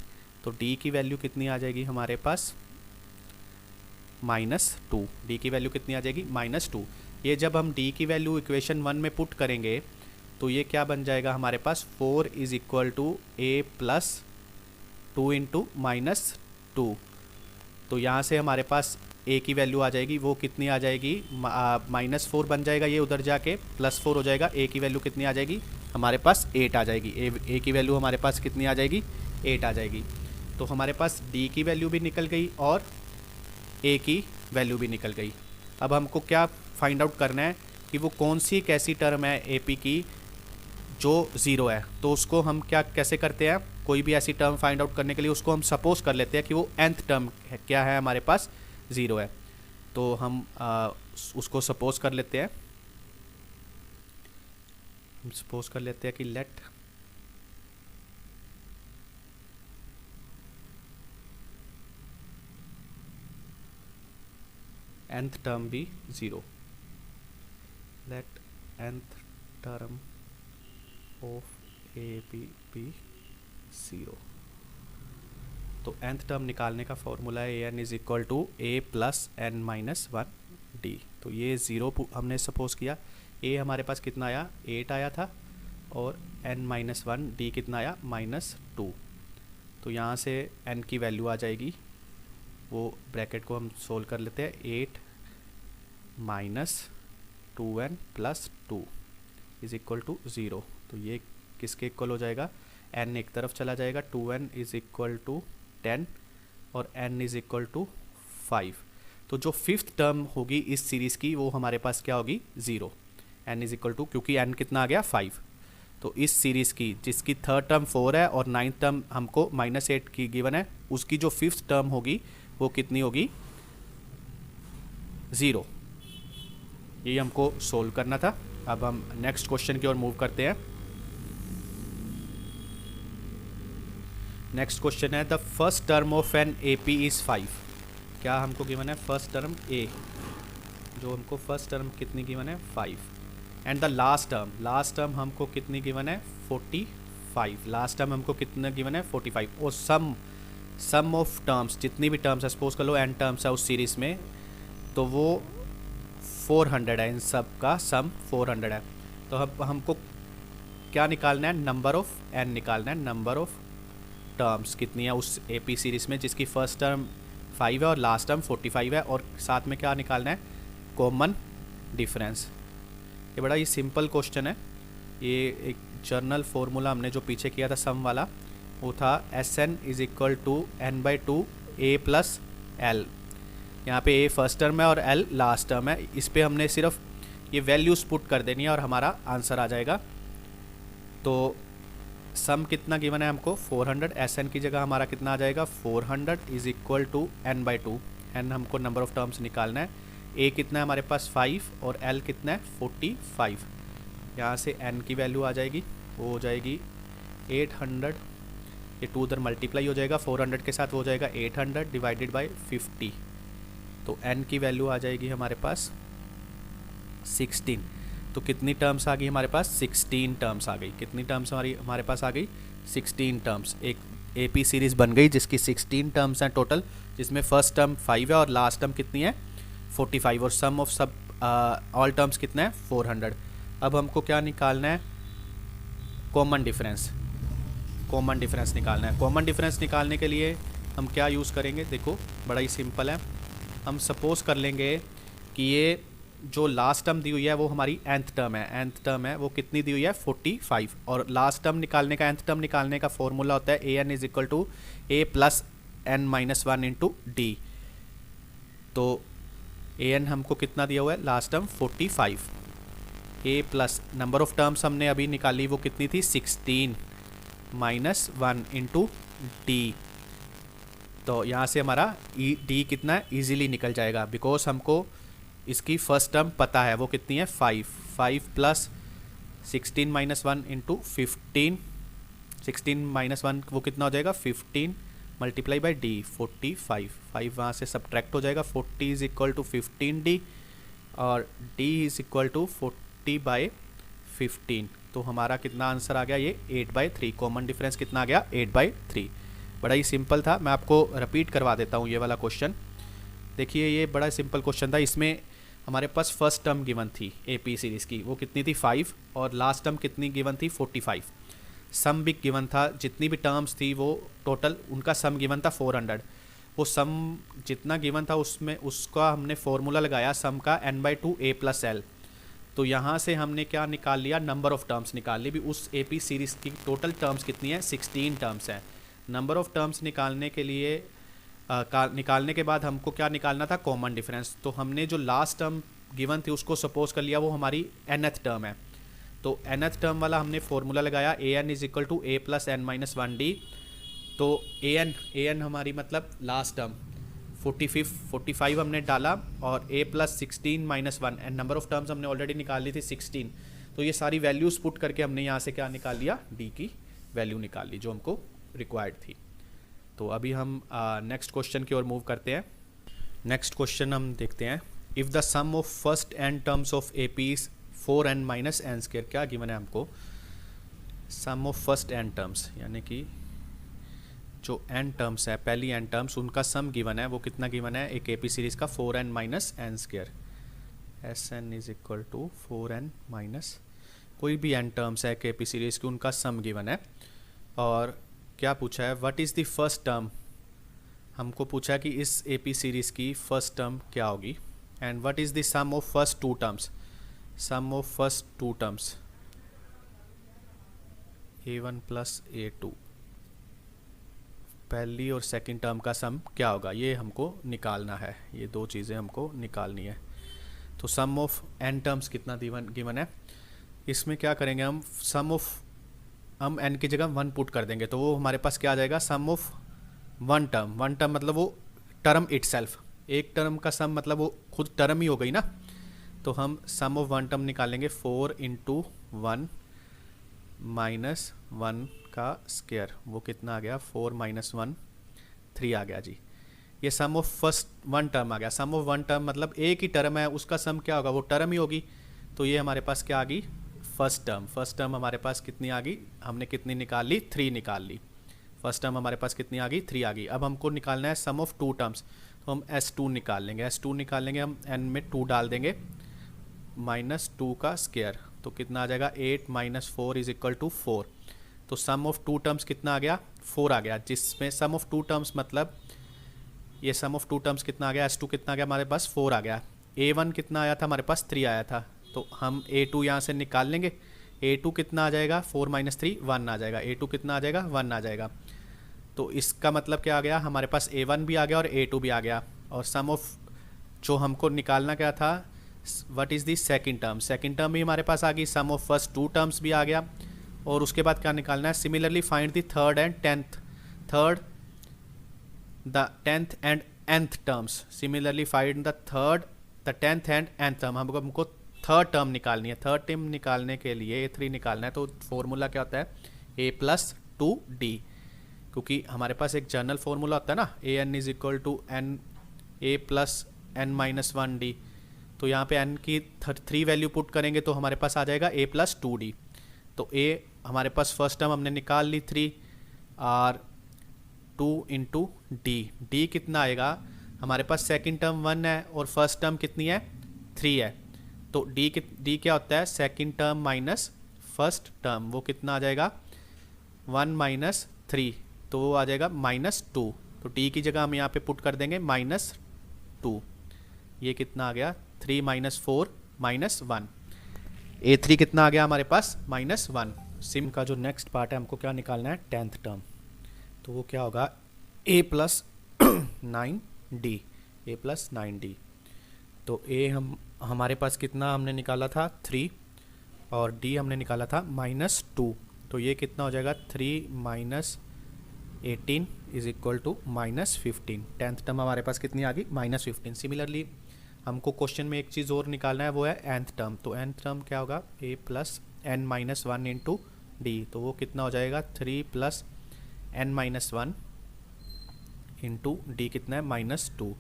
तो d की वैल्यू कितनी आ जाएगी हमारे पास, -2। d की वैल्यू कितनी आ जाएगी, -2। ये जब हम d की वैल्यू इक्वेशन 1 में पुट करेंगे तो ये क्या बन जाएगा हमारे पास, 4 is equal to a plus 2 into -2। तो यहाँ से हमारे पास a की वैल्यू आ जाएगी, वो कितनी आ जाएगी, -4 बन जाएगा, ये उधर जाके +4 हो जाएगा। a की वैल्यू कितनी आ जाएगी हमारे पास, 8 आ जाएगी। a की वैल्यू हमारे पास कितनी आ जाएगी, 8 आ जाएगी। तो हमारे पास d की वैल्यू भी निकल गई और a की वैल्यू भी निकल गई। अब हमको क्या फाइंड आउट करना है कि वो कौन सी एक ऐसी टर्म है AP की जो 0 है। तो उसको हम क्या कैसे करते हैं, कोई भी ऐसी टर्म फाइंड आउट करने के लिए उसको हम सपोज कर लेते हैं कि वो nth टर्म है, क्या है हमारे पास, 0 है। तो हम उसको सपोज कर लेते हैं, हम सपोज कर लेते हैं कि लेट nth टर्म भी 0, let nth term of AP भी 0। तो nth टर्म निकालने का फॉर्मूला है an is equal to a plus n minus 1d। तो ये 0 हमने सपोज किया, a हमारे पास कितना आया, 8 आया था, और n माइनस 1d कितना आया, -2। तो यहाँ से n की वैल्यू आ जाएगी, वो ब्रैकेट को हम सोल्व कर लेते हैं, 8 minus 2n plus 2 is equal to 0। तो ये किसके इक्वल हो जाएगा, n एक तरफ चला जाएगा, 2n इज इक्वल टू 10 और n इज इक्वल टू 5। तो जो फिफ्थ टर्म होगी इस सीरीज़ की वो हमारे पास क्या होगी, 0। n इज इक्वल टू, क्योंकि n कितना आ गया, 5। तो इस सीरीज़ की जिसकी थर्ड टर्म 4 है और नाइन्थ टर्म हमको -8 की गिवन है, उसकी जो फिफ्थ टर्म होगी वो कितनी होगी, 0। ये हमको सोल्व करना था। अब हम नेक्स्ट क्वेश्चन की ओर मूव करते हैं। नेक्स्ट क्वेश्चन है, the first term of an AP is 5। क्या हमको गिवन है, फर्स्ट टर्म A, जो हमको फर्स्ट टर्म कितनी गिवन है, 5। एंड द लास्ट टर्म हमको कितनी गिवन है, 45। लास्ट टर्म हमको कितना गिवन है, 45। और सम ऑफ टर्म्स, जितनी भी टर्म्स है, सपोज कर लो n टर्म्स है उस सीरीज़ में, तो वो 400 है, इन सब का सम 400 है। तो अब हमको क्या निकालना है, नंबर ऑफ n निकालना है, नंबर ऑफ टर्म्स कितनी है उस AP सीरीज़ में जिसकी फर्स्ट टर्म 5 है और लास्ट टर्म 45 है, और साथ में क्या निकालना है, कॉमन डिफरेंस। ये बड़ा ही सिंपल क्वेश्चन है। ये एक जर्नल फार्मूला हमने जो पीछे किया था सम वाला, वो था Sn is equal to n/2 A plus L। यहाँ पे A फर्स्ट टर्म है और L लास्ट टर्म है। इस पे हमने सिर्फ ये वैल्यूज़ पुट कर देनी है और हमारा आंसर आ जाएगा। तो सम कितना गिवन है हमको, 400। Sn की जगह हमारा कितना आ जाएगा, 400 is equal to n/2। n हमको नंबर ऑफ टर्म्स निकालना है। A कितना है हमारे पास, 5, और L कितना है, 45। यहाँ से n की वैल्यू आ जाएगी, वो हो जाएगी 800। ये 2 उधर मल्टीप्लाई हो जाएगा 400 के साथ, वो हो जाएगा 800 डिवाइडेड बाई 50। तो n की वैल्यू आ जाएगी हमारे पास 16। तो कितनी टर्म्स आ गई हमारे पास, 16 टर्म्स आ गई। कितनी टर्म्स हमारे पास आ गई, 16 टर्म्स। एक AP सीरीज़ बन गई जिसकी 16 टर्म्स हैं टोटल, जिसमें फर्स्ट टर्म 5 है और लास्ट टर्म कितनी है, 45, और सम ऑफ सब ऑल टर्म्स कितना है, 400। अब हमको क्या निकालना है, कॉमन डिफरेंस। कॉमन डिफरेंस निकालना है। कॉमन डिफरेंस निकालने के लिए हम क्या यूज़ करेंगे, देखो बड़ा ही सिंपल है। हम सपोज कर लेंगे कि ये जो लास्ट टर्म दी हुई है वो हमारी nth टर्म है। nth टर्म है वो कितनी दी हुई है, 45। और लास्ट टर्म निकालने का, nth टर्म निकालने का फॉर्मूला होता है an is equal to a plus n-1 into d। तो an हमको कितना दिया हुआ है, last term 45। a plus number of terms हमने अभी निकाली, वो कितनी थी, 16 -1 इंटू d। तो यहाँ से हमारा d कितना है, ईजिली निकल जाएगा, बिकॉज हमको इसकी फर्स्ट टर्म पता है, वो कितनी है, 5 प्लस 16 -1 इंटू 15, 16 माइनस 1 वो कितना हो जाएगा 15 मल्टीप्लाई बाई डी 45, 5 वहाँ से सब्ट्रैक्ट हो जाएगा, 40 इज इक्वल टू 15d और d is equal to 40 by 15। तो हमारा कितना आंसर आ गया ये 8/3। कॉमन डिफरेंस कितना आ गया 8/3। बड़ा ही सिंपल था, मैं आपको रिपीट करवा देता हूँ ये वाला क्वेश्चन। देखिए ये बड़ा सिंपल क्वेश्चन था, इसमें हमारे पास फर्स्ट टर्म गिवन थी एपी सीरीज़ की, वो कितनी थी 5 और लास्ट टर्म कितनी गिवन थी 45। सम भी गिवन था, जितनी भी टर्म्स थी वो टोटल उनका सम गिवन था 400। वो सम जितना गिवन था उसमें उसका हमने फॉर्मूला लगाया सम का n/2 a + l। तो यहाँ से हमने क्या निकाल लिया नंबर ऑफ़ टर्म्स निकाल ली। भी उस एपी सीरीज़ की टोटल टर्म्स कितनी है 16 टर्म्स हैं। नंबर ऑफ़ टर्म्स निकालने के लिए निकालने के बाद हमको क्या निकालना था कॉमन डिफरेंस। तो हमने जो लास्ट टर्म गिवन थी उसको सपोज कर लिया वो हमारी nth टर्म है। तो nth टर्म वाला हमने फॉर्मूला लगाया an is equal to a + n-1d। तो an हमारी मतलब लास्ट टर्म 45 हमने डाला और a + 16 - 1 and number of terms हमने ऑलरेडी निकाल ली थी 16। तो ये सारी वैल्यूज़ पुट करके हमने यहाँ से क्या निकाल लिया d की वैल्यू निकाल ली जो हमको रिक्वायर्ड थी। तो अभी हम नेक्स्ट क्वेश्चन की ओर मूव करते हैं। नेक्स्ट क्वेश्चन हम देखते हैं, if the sum of first n terms of A P is 4n - n²। क्या गिवन है हमको sum of first n terms, यानी कि जो n टर्म्स है पहली n टर्म्स उनका सम गिवन है। वो कितना गिवन है एक एपी सीरीज़ का 4n - n²। Sn is equal to 4n minus कोई भी n टर्म्स है एक एपी सीरीज़ की उनका सम गिवन है। और क्या पूछा है what is the first term, हमको पूछा है कि इस एपी सीरीज़ की फर्स्ट टर्म क्या होगी। And what is the sum of first two terms, sum of first two terms a1 + a2, पहली और सेकंड टर्म का सम क्या होगा ये हमको निकालना है। ये दो चीज़ें हमको निकालनी है। तो सम ऑफ n टर्म्स कितना गिवन है, इसमें क्या करेंगे हम सम ऑफ हम n की जगह 1 पुट कर देंगे तो वो हमारे पास क्या आ जाएगा सम ऑफ वन टर्म मतलब वो टर्म इटसेल्फ, एक टर्म का सम मतलब वो खुद टर्म ही हो गई ना। तो हम सम ऑफ वन टर्म निकालेंगे 4 × 1 - 1 का स्क्वायर, वो कितना आ गया 4 - 1 3 आ गया जी। ये सम ऑफ फर्स्ट वन टर्म आ गया। सम ऑफ वन टर्म मतलब एक ही टर्म है उसका सम क्या होगा वो टर्म ही होगी। तो ये हमारे पास क्या आ गई फर्स्ट टर्म हमारे पास कितनी आ गई, हमने कितनी निकाल ली 3 निकाल ली। फर्स्ट टर्म हमारे पास कितनी आ गई 3 आ गई। अब हमको निकालना है सम ऑफ टू टर्म्स, तो हम S2 निकाल लेंगे। S2 निकालेंगे हम n में 2 डाल देंगे -2 का स्क्वायर, तो कितना आ जाएगा 8 - 4 इज इक्वल टू 4। तो सम ऑफ टू टर्म्स कितना आ गया 4 आ गया, जिसमें सम ऑफ टू टर्म्स मतलब ये सम ऑफ टू टर्म्स कितना आ गया S2 कितना आ गया हमारे पास 4 आ गया। A1 कितना आया था हमारे पास 3 आया था, तो हम A2 यहाँ से निकाल लेंगे। A2 कितना आ जाएगा 4 - 3 1 आ जाएगा। A2 कितना आ जाएगा 1 आ जाएगा। तो इसका मतलब क्या आ गया हमारे पास A1 भी आ गया और A2 भी आ गया। और सम ऑफ जो हमको निकालना क्या था what is the second term भी हमारे पास आ गई। सम ऑफ फर्स्ट टू टर्म्स भी आ गया। और उसके बाद क्या निकालना है similarly find the third and nth terms. Similarly find the 10th and nth term. हमको थर्ड टर्म निकालनी है। थर्ड टर्म निकालने के लिए A3 निकालना है। तो फॉर्मूला क्या होता है a + 2d, क्योंकि हमारे पास एक जनरल फॉर्मूला होता है ना an is equal to n a + n-1d। तो यहाँ पे n की 3 वैल्यू पुट करेंगे तो हमारे पास आ जाएगा a + 2d। तो a हमारे पास फर्स्ट टर्म हमने निकाल ली 3 और 2 × d कितना आएगा हमारे पास सेकंड टर्म 1 है और फर्स्ट टर्म कितनी है 3 है। तो d क्या होता है second term minus first term, वो कितना आ जाएगा 1 - 3, तो वो आ जाएगा -2। तो d की जगह हम यहाँ पे पुट कर देंगे -2। ये कितना आ गया 3 - 4 -1। A3 कितना आ गया हमारे पास -1। सिम का जो नेक्स्ट पार्ट है हमको क्या निकालना है 10th टर्म, तो वो क्या होगा a + 9d। तो a हमारे पास कितना हमने निकाला था 3 और d हमने निकाला था -2। तो ये कितना हो जाएगा 3 - 18 is equal to -15। 10th term हमारे पास कितनी आ गई -15। सिमिलरली हमको क्वेश्चन में एक चीज़ और निकालना है वो है nth टर्म। तो nth टर्म क्या होगा a + n - 1 × डी, तो वो कितना हो जाएगा 3 plus n minus one into D कितना है -2,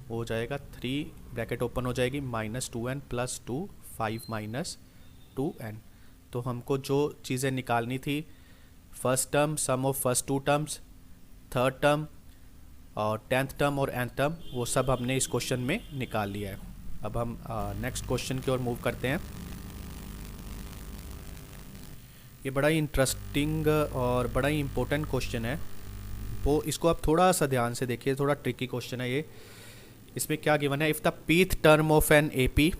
हो जाएगा 3 ब्रैकेट ओपन हो जाएगी -2n प्लस 2 5 माइनस 2n। तो हमको जो चीज़ें निकालनी थी, first term, sum of first two terms, third term और 10th टर्म और nth टर्म, वो सब हमने इस क्वेश्चन में निकाल लिया है। अब हम नेक्स्ट क्वेश्चन की ओर मूव करते हैं। ये बड़ा ही इंटरेस्टिंग और बड़ा ही इम्पोर्टेंट क्वेश्चन है, वो इसको आप थोड़ा सा ध्यान से देखिए, थोड़ा ट्रिकी क्वेश्चन है ये। इसमें क्या गिवन है, if the pth term of an AP,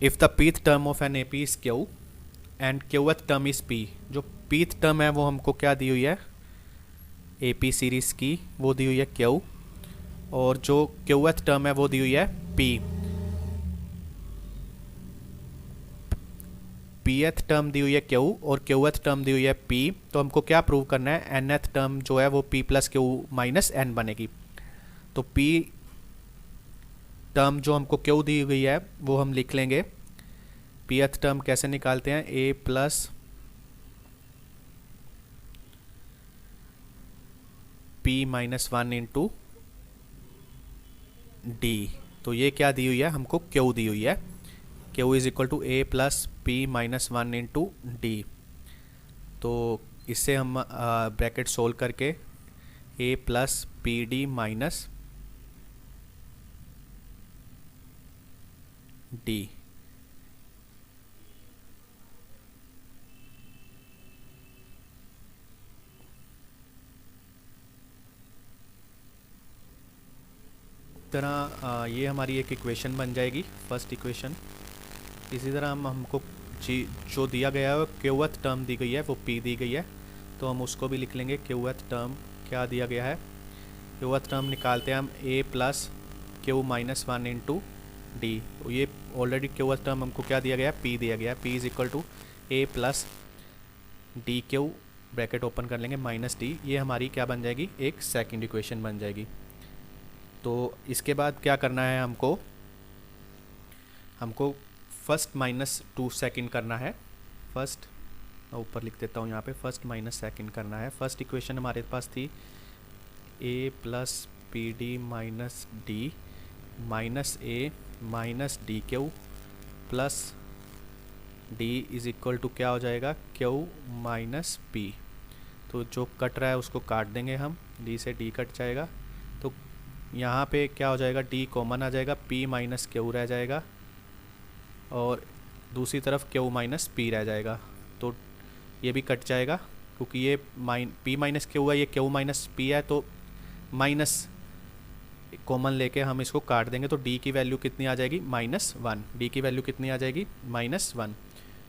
if the pth term of an AP is Q and qth term is P। जो pth टर्म है वो हमको क्या दी हुई है, AP सीरीज़ की, वो दी हुई है Q, और जो qth टर्म है वो दी हुई है P। pth टर्म दी हुई है Q और qth टर्म दी हुई है P। तो हमको क्या प्रूव करना है, nth टर्म जो है वो P plus Q minus n बनेगी। तो P टर्म जो हमको Q दी हुई है वो हम लिख लेंगे। pth टर्म कैसे निकालते हैं, a plus P minus one into D. तो ये क्या दी हुई है, हमको Q दी हुई है, Q is equal to a plus P minus one into D. तो इससे हम ब्रैकेट सोल्व करके a plus P D minus D, तरह ये हमारी एक इक्वेशन बन जाएगी, फर्स्ट इक्वेशन। इसी तरह हमको जो दिया गया है qth टर्म दी गई है वो p दी गई है, तो हम उसको भी लिख लेंगे। qth टर्म क्या दिया गया है, qth टर्म निकालते हैं हम a plus q minus one into D. तो ये ऑलरेडी qth टर्म हमको क्या दिया गया है, p दिया गया है, p is equal to a plus D Q, bracket open कर लेंगे माइनस डी। ये हमारी क्या बन जाएगी, एक सेकंड इक्वेशन बन जाएगी। तो इसके बाद क्या करना है, हमको फर्स्ट माइनस 2 सेकेंड करना है। फर्स्ट ऊपर लिख देता हूँ यहाँ पे, फर्स्ट माइनस सेकेंड करना है। फर्स्ट इक्वेशन हमारे पास थी a plus P D minus D minus a minus D Q plus d is equal to क्या हो जाएगा, q माइनस p। तो जो कट रहा है उसको काट देंगे हम, d से d कट जाएगा, तो यहाँ पे क्या हो जाएगा, d कॉमन आ जाएगा, p माइनस q रह जाएगा और दूसरी तरफ q माइनस p रह जाएगा। तो ये भी कट जाएगा क्योंकि ये p माइनस q है, ये q माइनस p है, तो माइनस कॉमन लेके हम इसको काट देंगे। तो d की वैल्यू कितनी आ जाएगी, -1। d की वैल्यू कितनी आ जाएगी, -1।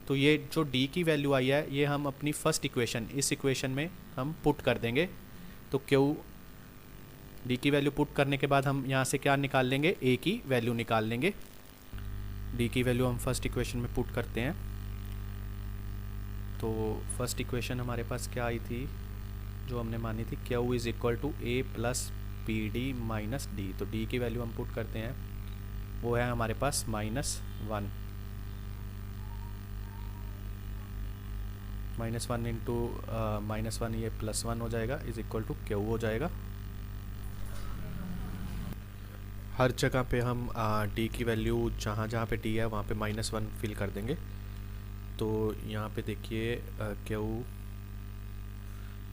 तो ये जो d की वैल्यू आई है ये हम अपनी फर्स्ट इक्वेशन, इस इक्वेशन में हम पुट कर देंगे। तो d की वैल्यू पुट करने के बाद हम यहाँ से क्या निकाल लेंगे, a की वैल्यू निकाल लेंगे। d की वैल्यू हम फर्स्ट इक्वेशन में पुट करते हैं। तो फर्स्ट इक्वेशन हमारे पास क्या आई थी, जो हमने मानी थी, q is equal to a plus P D minus D. तो d की वैल्यू हम पुट करते हैं, वो है हमारे पास -1। -1 इंटू -1, ये +1 हो जाएगा, इज इक्वल टू q हो जाएगा। हर जगह पे हम d की वैल्यू जहाँ जहाँ पे d है वहाँ पे -1 फिल कर देंगे। तो यहाँ पे देखिए q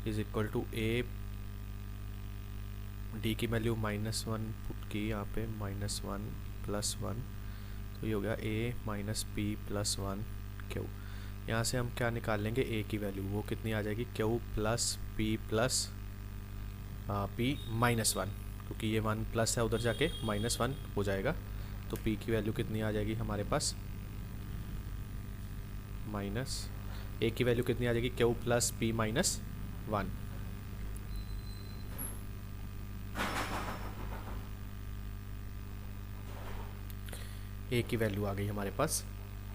is equal to a, d की वैल्यू -1 पुट की यहाँ पे, -1 +1, तो ये हो गया a minus P plus 1 q। यहाँ से हम क्या निकाल लेंगे, a की वैल्यू, वो कितनी आ जाएगी, q plus p plus p -1, क्योंकि ये 1 प्लस है उधर जाके -1 हो जाएगा। तो p की वैल्यू कितनी आ जाएगी हमारे पास, a की वैल्यू कितनी आ जाएगी, q प्लस p -1। a की वैल्यू आ गई हमारे पास।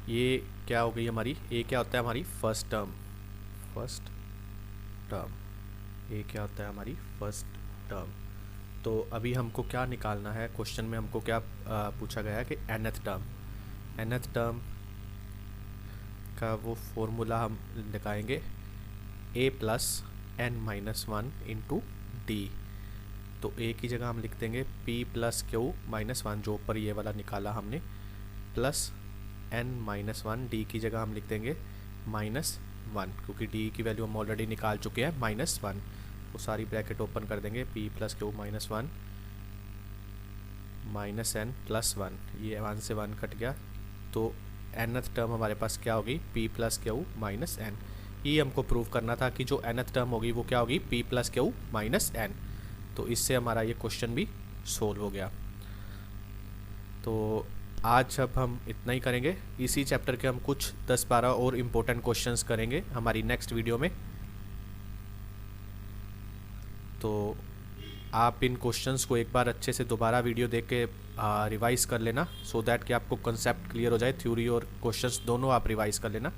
ये क्या हो गई हमारी, a क्या होता है हमारी फर्स्ट टर्म, a क्या होता है हमारी फर्स्ट टर्म। तो अभी हमको क्या निकालना है, क्वेश्चन में हमको क्या पूछा गया है कि nth टर्म का वो फॉर्मूला हम लगाएंगे a plus n minus one into D. तो a की जगह हम लिख देंगे p plus Q minus one, जो ऊपर ये वाला निकाला हमने, plus n minus one, D की जगह हम लिख देंगे माइनस वन, क्योंकि d की वैल्यू हम ऑलरेडी निकाल चुके हैं माइनस वन। वो सारी ब्रैकेट ओपन कर देंगे, p plus Q minus one minus n plus one, ये वन से वन कट गया, तो nth टर्म हमारे पास क्या होगी p plus Q minus n। ये हमको प्रूव करना था कि जो nth टर्म होगी वो क्या होगी p plus Q minus n। तो इससे हमारा ये क्वेश्चन भी सोल्व हो गया। तो आज अब हम इतना ही करेंगे। इसी चैप्टर के हम कुछ 10-12 और इम्पोर्टेंट क्वेश्चंस करेंगे हमारी नेक्स्ट वीडियो में। तो आप इन क्वेश्चंस को एक बार अच्छे से दोबारा वीडियो देख के रिवाइज़ कर लेना, सो दैट कि आपको कंसेप्ट क्लियर हो जाए। थ्योरी और क्वेश्चंस दोनों आप रिवाइज़ कर लेना।